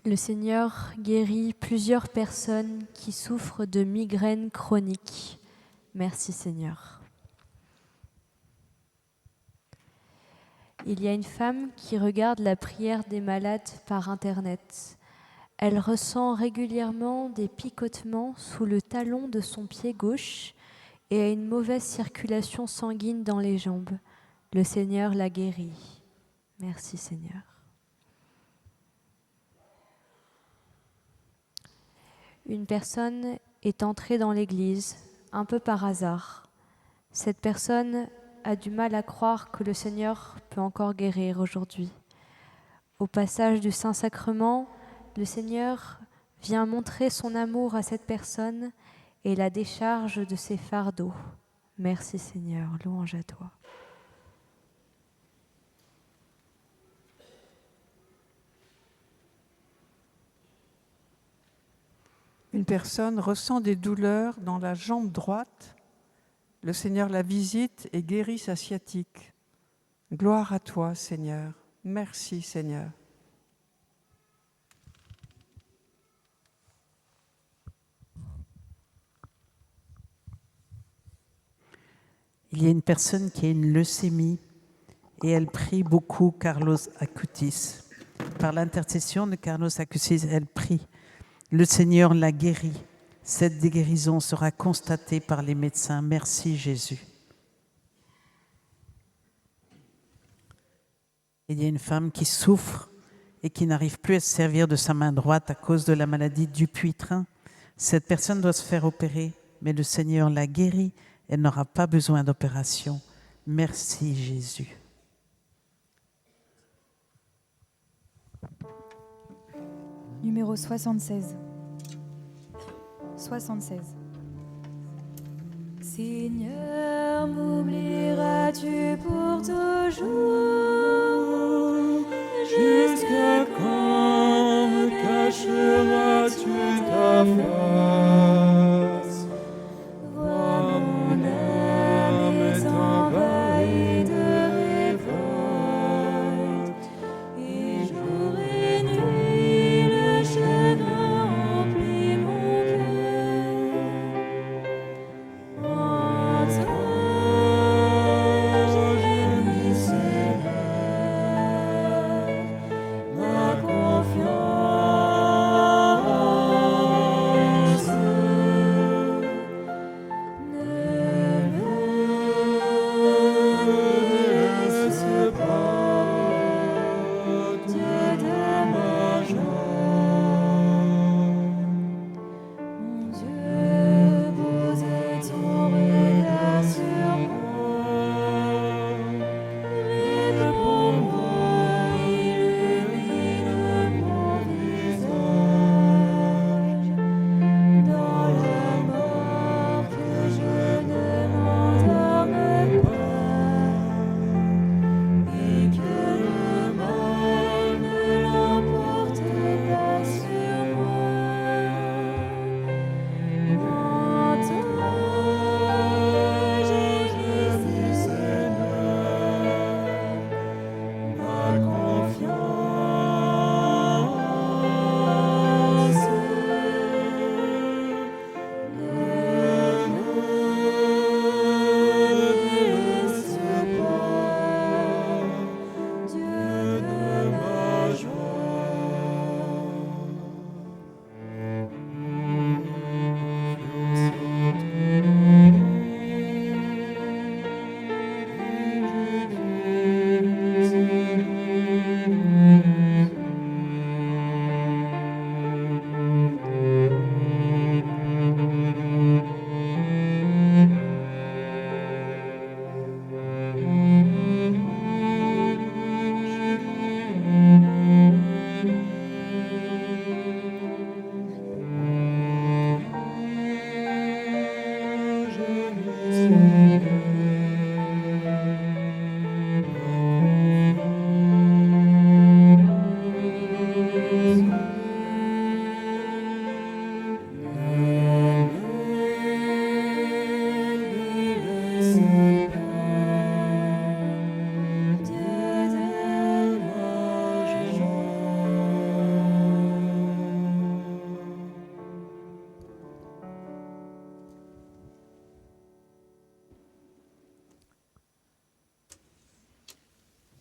Le Seigneur guérit plusieurs personnes qui souffrent de migraines chroniques. Merci Seigneur. Il y a une femme qui regarde la prière des malades par Internet. Elle ressent régulièrement des picotements sous le talon de son pied gauche et a une mauvaise circulation sanguine dans les jambes. Le Seigneur la guérit. Merci Seigneur. Une personne est entrée dans l'église, un peu par hasard. Cette personne a du mal à croire que le Seigneur peut encore guérir aujourd'hui. Au passage du Saint-Sacrement, le Seigneur vient montrer son amour à cette personne et la décharge de ses fardeaux. Merci Seigneur, louange à toi. Une personne ressent des douleurs dans la jambe droite. Le Seigneur la visite et guérit sa sciatique. Gloire à toi, Seigneur. Merci, Seigneur. Il y a une personne qui a une leucémie et elle prie beaucoup Carlos Acutis. Par l'intercession de Carlos Acutis, elle prie. Le Seigneur l'a guéri. Cette guérison sera constatée par les médecins. Merci Jésus. Il y a une femme qui souffre et qui n'arrive plus à se servir de sa main droite à cause de la maladie du Dupuytren. Cette personne doit se faire opérer, mais le Seigneur l'a guérie. Elle n'aura pas besoin d'opération. Merci Jésus. Numéro 76. 76. Seigneur, m'oublieras-tu pour toujours? Jusqu'à quand me cacheras-tu ta face? Vois, mon âme est envahie de révolte, et jour et nuit le chagrin emplit mon cœur. Entends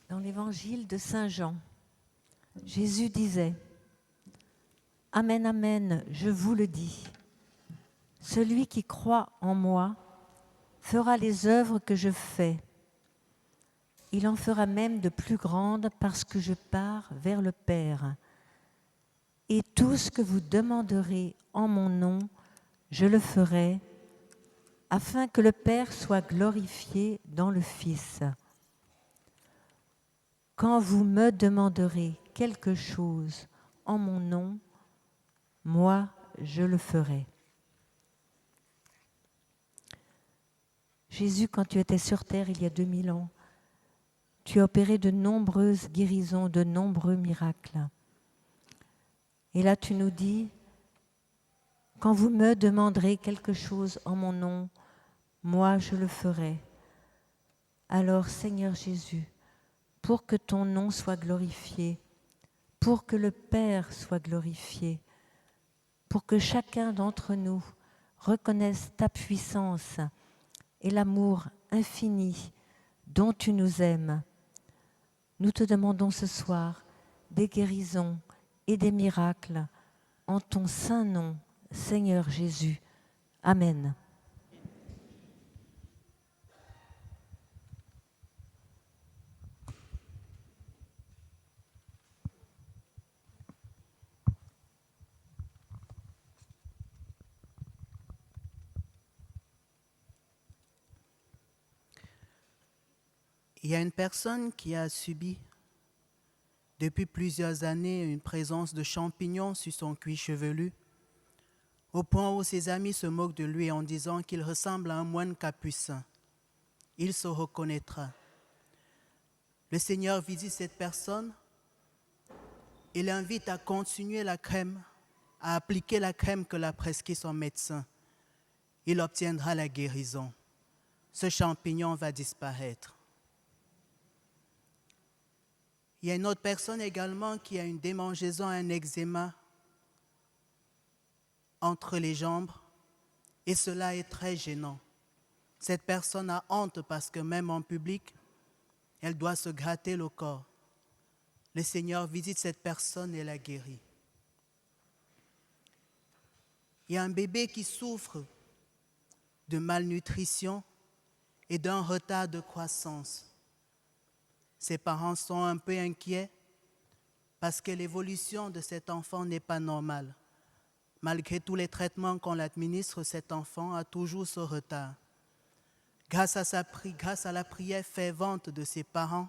Dans l'évangile de Saint Jean, Jésus disait « Amen, amen, je vous le dis, celui qui croit en moi fera les œuvres que je fais. Il en fera même de plus grandes parce que je pars vers le Père. Et tout ce que vous demanderez en mon nom, je le ferai, afin que le Père soit glorifié dans le Fils. Quand vous me demanderez quelque chose en mon nom, moi, je le ferai. » Jésus, quand tu étais sur terre il y a 2000 ans, tu as opéré de nombreuses guérisons, de nombreux miracles. Et là, tu nous dis, quand vous me demanderez quelque chose en mon nom, moi, je le ferai. Alors, Seigneur Jésus, pour que ton nom soit glorifié, pour que le Père soit glorifié, pour que chacun d'entre nous reconnaisse ta puissance et l'amour infini dont tu nous aimes, nous te demandons ce soir des guérisons et des miracles en ton saint nom, Seigneur Jésus. Amen. Il y a une personne qui a subi depuis plusieurs années une présence de champignons sur son cuir chevelu, au point où ses amis se moquent de lui en disant qu'il ressemble à un moine capucin. Il se reconnaîtra. Le Seigneur visite cette personne et l'invite à continuer la crème, à appliquer la crème que l'a prescrit son médecin. Il obtiendra la guérison. Ce champignon va disparaître. Il y a une autre personne également qui a une démangeaison, un eczéma entre les jambes, et cela est très gênant. Cette personne a honte parce que même en public, elle doit se gratter le corps. Le Seigneur visite cette personne et la guérit. Il y a un bébé qui souffre de malnutrition et d'un retard de croissance. Ses parents sont un peu inquiets parce que l'évolution de cet enfant n'est pas normale. Malgré tous les traitements qu'on l'administre, cet enfant a toujours ce retard. Grâce à la prière fervente de ses parents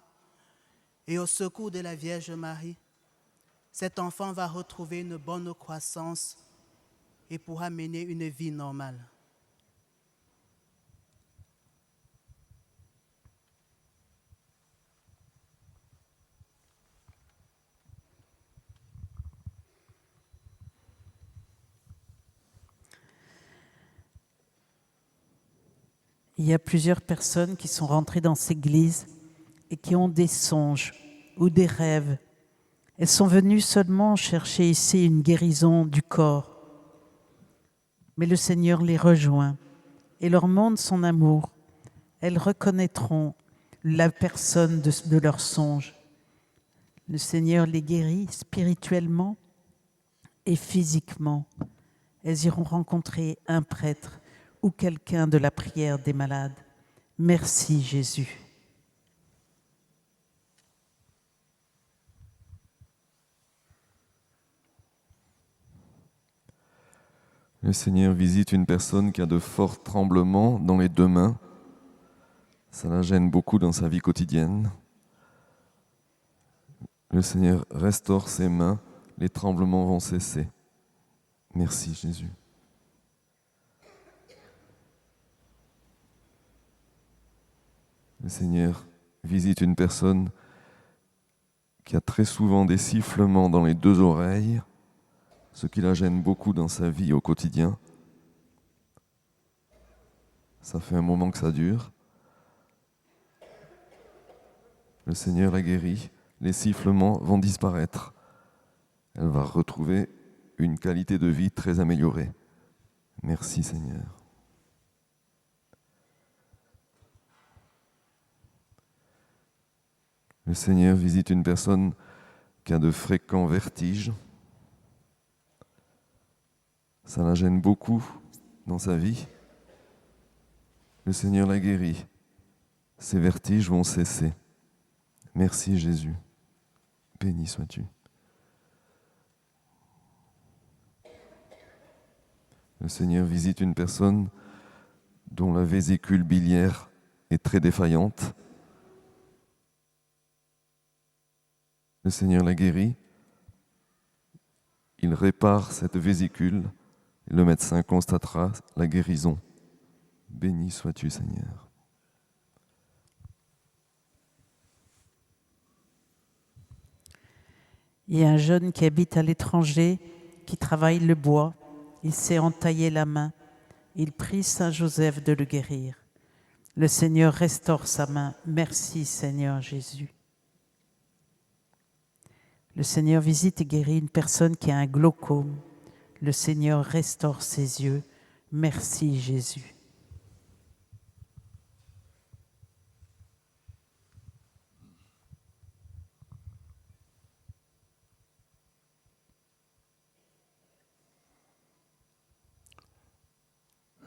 et au secours de la Vierge Marie, cet enfant va retrouver une bonne croissance et pourra mener une vie normale. Il y a plusieurs personnes qui sont rentrées dans cette église et qui ont des songes ou des rêves. Elles sont venues seulement chercher ici une guérison du corps. Mais le Seigneur les rejoint et leur montre son amour. Elles reconnaîtront la personne de leurs songes. Le Seigneur les guérit spirituellement et physiquement. Elles iront rencontrer un prêtre ou quelqu'un de la prière des malades. Merci Jésus. Le Seigneur visite une personne qui a de forts tremblements dans les deux mains. Ça la gêne beaucoup dans sa vie quotidienne. Le Seigneur restaure ses mains, les tremblements vont cesser. Merci Jésus. Le Seigneur visite une personne qui a très souvent des sifflements dans les deux oreilles, ce qui la gêne beaucoup dans sa vie au quotidien. Ça fait un moment que ça dure. Le Seigneur la guérit, les sifflements vont disparaître. Elle va retrouver une qualité de vie très améliorée. Merci Seigneur. Le Seigneur visite une personne qui a de fréquents vertiges. Ça la gêne beaucoup dans sa vie. Le Seigneur la guérit. Ces vertiges vont cesser. Merci Jésus. Béni sois-tu. Le Seigneur visite une personne dont la vésicule biliaire est très défaillante. Le Seigneur la guérit. Il répare cette vésicule. Le médecin constatera la guérison. Béni sois-tu, Seigneur. Il y a un jeune qui habite à l'étranger, qui travaille le bois. Il s'est entaillé la main. Il prie Saint Joseph de le guérir. Le Seigneur restaure sa main. Merci, Seigneur Jésus. Le Seigneur visite et guérit une personne qui a un glaucome. Le Seigneur restaure ses yeux. Merci, Jésus.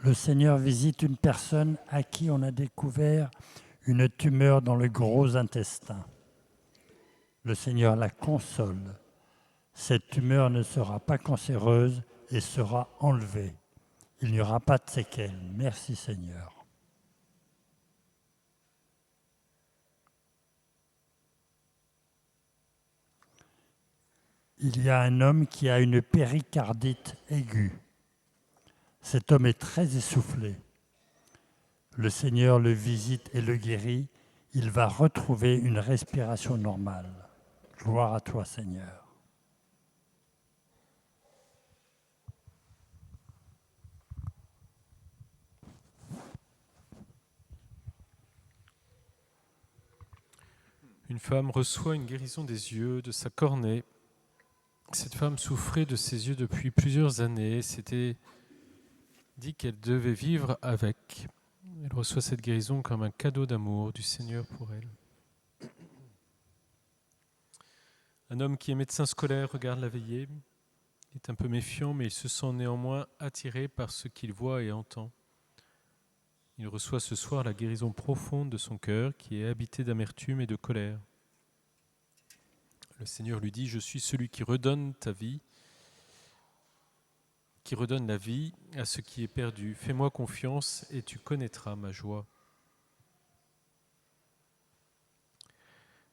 Le Seigneur visite une personne à qui on a découvert une tumeur dans le gros intestin. Le Seigneur la console. Cette tumeur ne sera pas cancéreuse et sera enlevée. Il n'y aura pas de séquelles. Merci Seigneur. Il y a un homme qui a une péricardite aiguë. Cet homme est très essoufflé. Le Seigneur le visite et le guérit. Il va retrouver une respiration normale. Gloire à toi, Seigneur. Une femme reçoit une guérison des yeux, de sa cornée. Cette femme souffrait de ses yeux depuis plusieurs années. C'était dit qu'elle devait vivre avec. Elle reçoit cette guérison comme un cadeau d'amour du Seigneur pour elle. Un homme qui est médecin scolaire regarde la veillée. Il est un peu méfiant, mais il se sent néanmoins attiré par ce qu'il voit et entend. Il reçoit ce soir la guérison profonde de son cœur qui est habité d'amertume et de colère. Le Seigneur lui dit : « Je suis celui qui redonne ta vie, qui redonne la vie à ce qui est perdu. Fais-moi confiance et tu connaîtras ma joie. »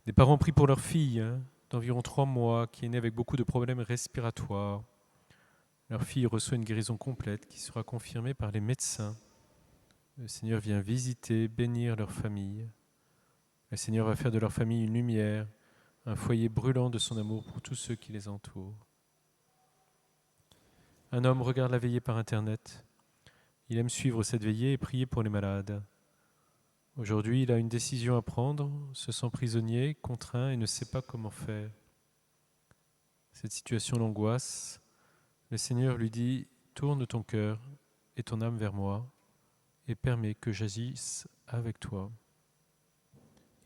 Des parents prient pour leur fille d'environ 3 mois, qui est née avec beaucoup de problèmes respiratoires. Leur fille reçoit une guérison complète qui sera confirmée par les médecins. Le Seigneur vient visiter, bénir leur famille. Le Seigneur va faire de leur famille une lumière, un foyer brûlant de son amour pour tous ceux qui les entourent. Un homme regarde la veillée par Internet. Il aime suivre cette veillée et prier pour les malades. Aujourd'hui, il a une décision à prendre, se sent prisonnier, contraint et ne sait pas comment faire. Cette situation l'angoisse. Le Seigneur lui dit : « Tourne ton cœur et ton âme vers moi et permets que j'agisse avec toi. »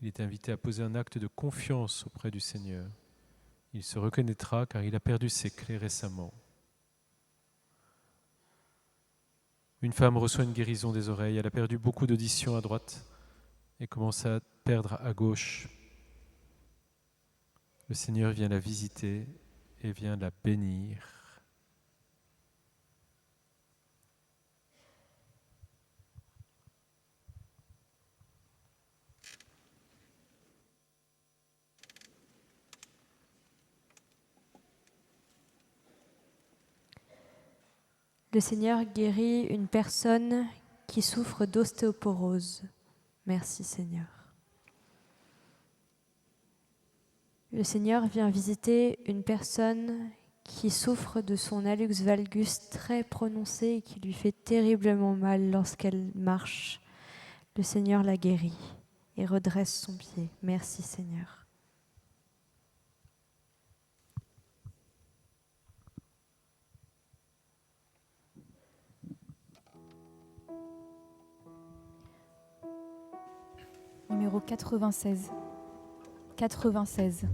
Il est invité à poser un acte de confiance auprès du Seigneur. Il se reconnaîtra car il a perdu ses clés récemment. Une femme reçoit une guérison des oreilles. Elle a perdu beaucoup d'audition à droite et commence à perdre à gauche. Le Seigneur vient la visiter et vient la bénir. Le Seigneur guérit une personne qui souffre d'ostéoporose. Merci Seigneur. Le Seigneur vient visiter une personne qui souffre de son hallux valgus très prononcé et qui lui fait terriblement mal lorsqu'elle marche. Le Seigneur la guérit et redresse son pied. Merci Seigneur. Numéro 96. 96.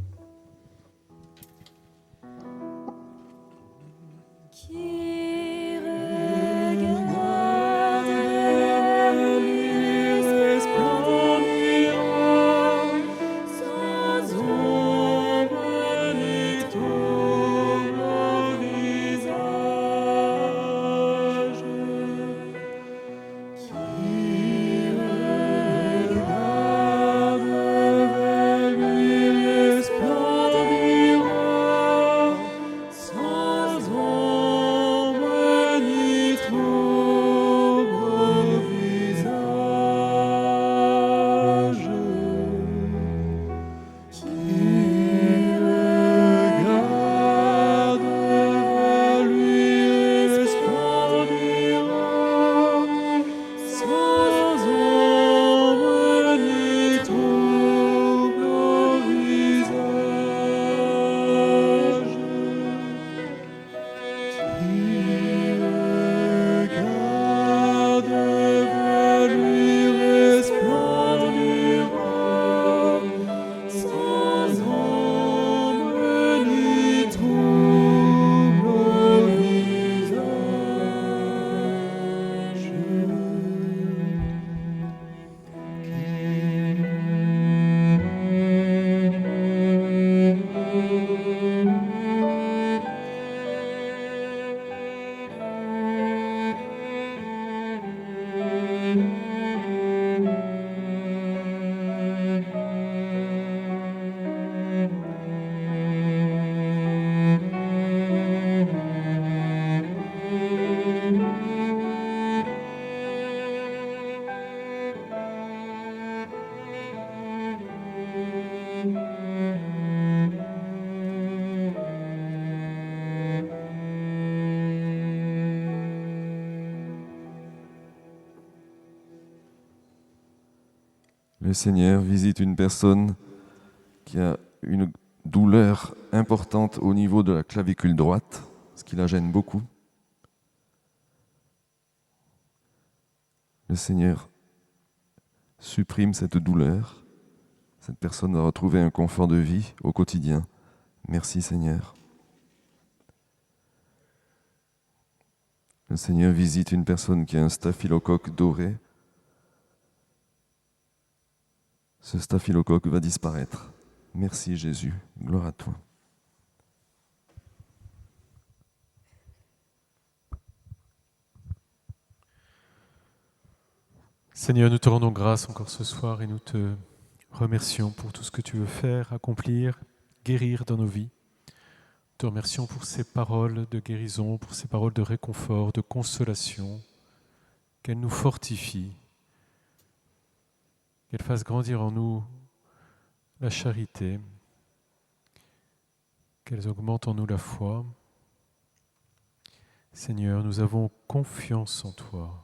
Qui regarde lui resplendira sans ombre ni trouble au visage. Qui regarde vers lui resplendira sans ombre ni trouble au visage. Qui regarde vers lui resplendira sans ombre ni trouble au visage. Qui regarde vers lui resplendira sans ombre ni trouble au Le Seigneur visite une personne qui a une douleur importante au niveau de la clavicule droite, ce qui la gêne beaucoup. Le Seigneur supprime cette douleur. Cette personne a retrouvé un confort de vie au quotidien. Merci Seigneur. Le Seigneur visite une personne qui a un staphylocoque doré. Ce staphylocoque va disparaître. Merci Jésus, gloire à toi. Seigneur, nous te rendons grâce encore ce soir et nous te remercions pour tout ce que tu veux faire, accomplir, guérir dans nos vies. Nous te remercions pour ces paroles de guérison, pour ces paroles de réconfort, de consolation, qu'elles nous fortifient, qu'elles fassent grandir en nous la charité, qu'elles augmentent en nous la foi. Seigneur, nous avons confiance en toi.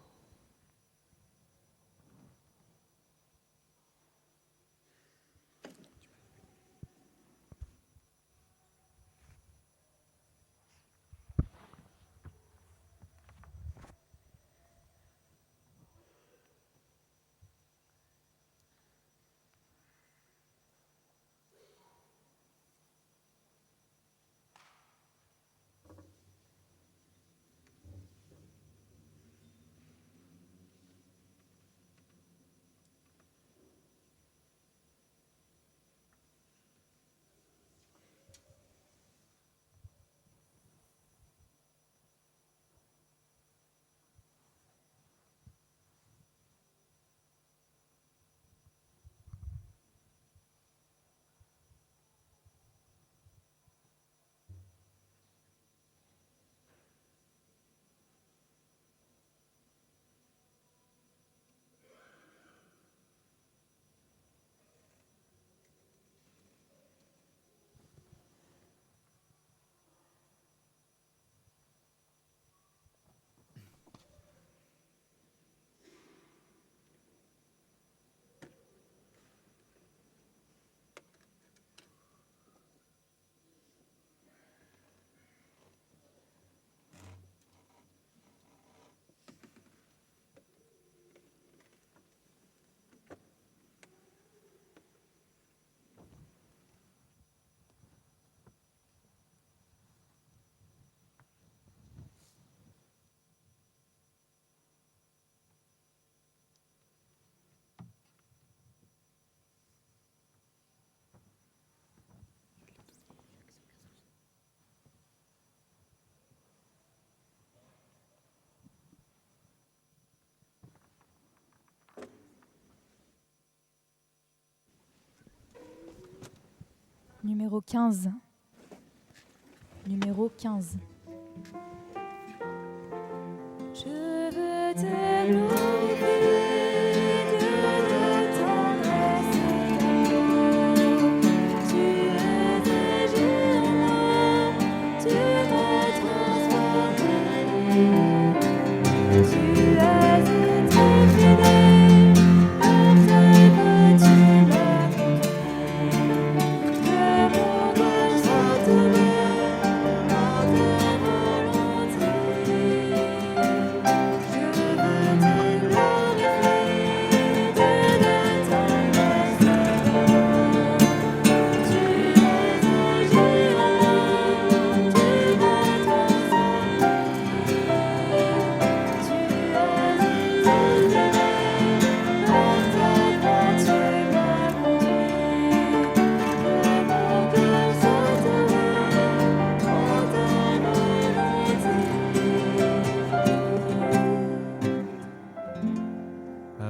Numéro 15. Numéro 15. Je veux te louer, Dieu de tendresse et d'amour. Tu es agi en moi, tu me transformes. Tu es très fidèle, par ta voix tu m'as conduit. Que mon cœur soit tenu dans ta volonté. Je veux te glorifier, Dieu de tendresse et d'amour. Tu es agi en moi, tu m'as transformé. Tu es très fidèle, par ta voix tu m'as conduit. Que mon cœur soit tenu dans ta volonté.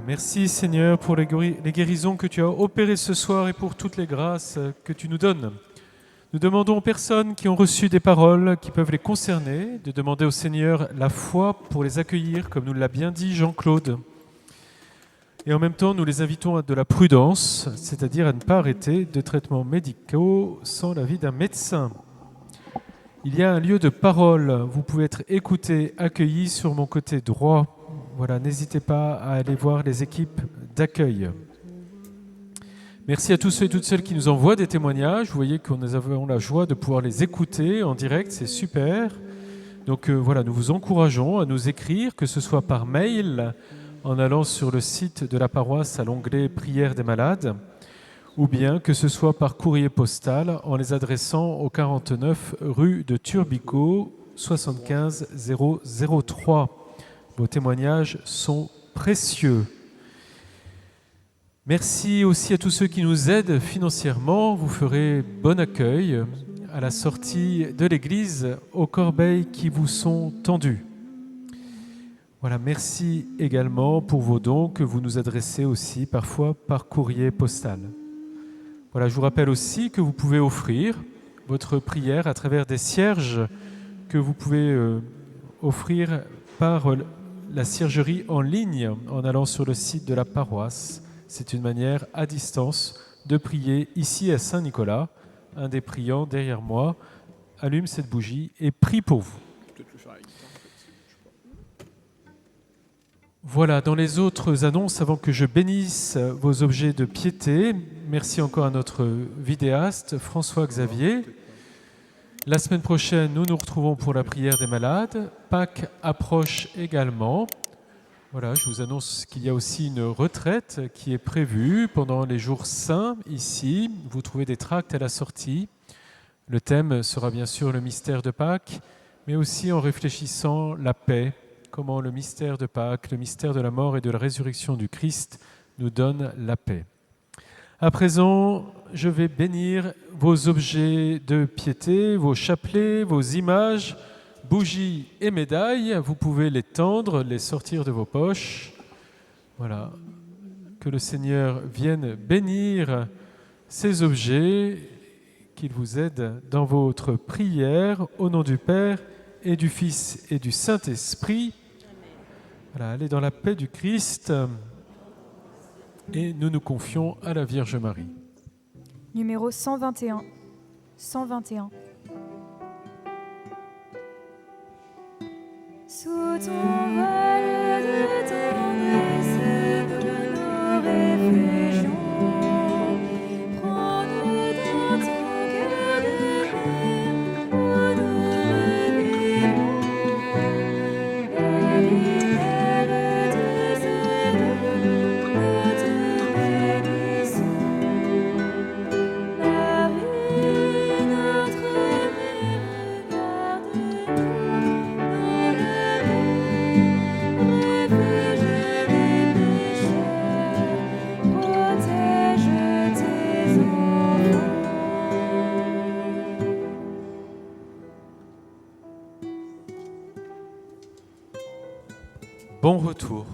Merci Seigneur pour les guérisons que tu as opérées ce soir et pour toutes les grâces que tu nous donnes. Nous demandons aux personnes qui ont reçu des paroles qui peuvent les concerner de demander au Seigneur la foi pour les accueillir, comme nous l'a bien dit Jean-Claude. Et en même temps, nous les invitons à de la prudence, c'est-à-dire à ne pas arrêter de traitements médicaux sans l'avis d'un médecin. Il y a un lieu de parole. Vous pouvez être écoutés, accueillis sur mon côté droit. Voilà, n'hésitez pas à aller voir les équipes d'accueil. Merci à tous ceux et toutes celles qui nous envoient des témoignages. Vous voyez que nous avons la joie de pouvoir les écouter en direct, c'est super. Donc voilà, nous vous encourageons à nous écrire, que ce soit par mail, en allant sur le site de la paroisse à l'onglet Prière des malades, ou bien que ce soit par courrier postal en les adressant au 49 rue de Turbico, 75 003. Vos témoignages sont précieux. Merci aussi à tous ceux qui nous aident financièrement. Vous ferez bon accueil à la sortie de l'église aux corbeilles qui vous sont tendues. Voilà, merci également pour vos dons que vous nous adressez aussi parfois par courrier postal. Voilà, je vous rappelle aussi que vous pouvez offrir votre prière à travers des cierges que vous pouvez offrir par la ciergerie en ligne en allant sur le site de la paroisse. C'est une manière à distance de prier ici à Saint-Nicolas. Un des priants derrière moi allume cette bougie et prie pour vous. Voilà, dans les autres annonces, avant que je bénisse vos objets de piété, merci encore à notre vidéaste François Xavier. La semaine prochaine, nous nous retrouvons pour la prière des malades. Pâques approche également. Voilà, je vous annonce qu'il y a aussi une retraite qui est prévue pendant les jours saints ici. Vous trouvez des tracts à la sortie. Le thème sera bien sûr le mystère de Pâques, mais aussi en réfléchissant la paix, comment le mystère de Pâques, le mystère de la mort et de la résurrection du Christ nous donne la paix. À présent, je vais bénir vos objets de piété, vos chapelets, vos images, bougies et médailles. Vous pouvez les tendre, les sortir de vos poches. Voilà. Que le Seigneur vienne bénir ces objets, qu'il vous aide dans votre prière, au nom du Père et du Fils et du Saint-Esprit. Voilà, allez dans la paix du Christ et nous nous confions à la Vierge Marie. Numéro 121. 121. Sous ton voile de tendresse que nous réfugions, prends-nous dans ton cœur de mer où nous revivons. La lumière de ce nous te bénissons. Marie, notre mère, regarde-nous dans le refuge des pécheurs, protège tes enfants. Bon retour.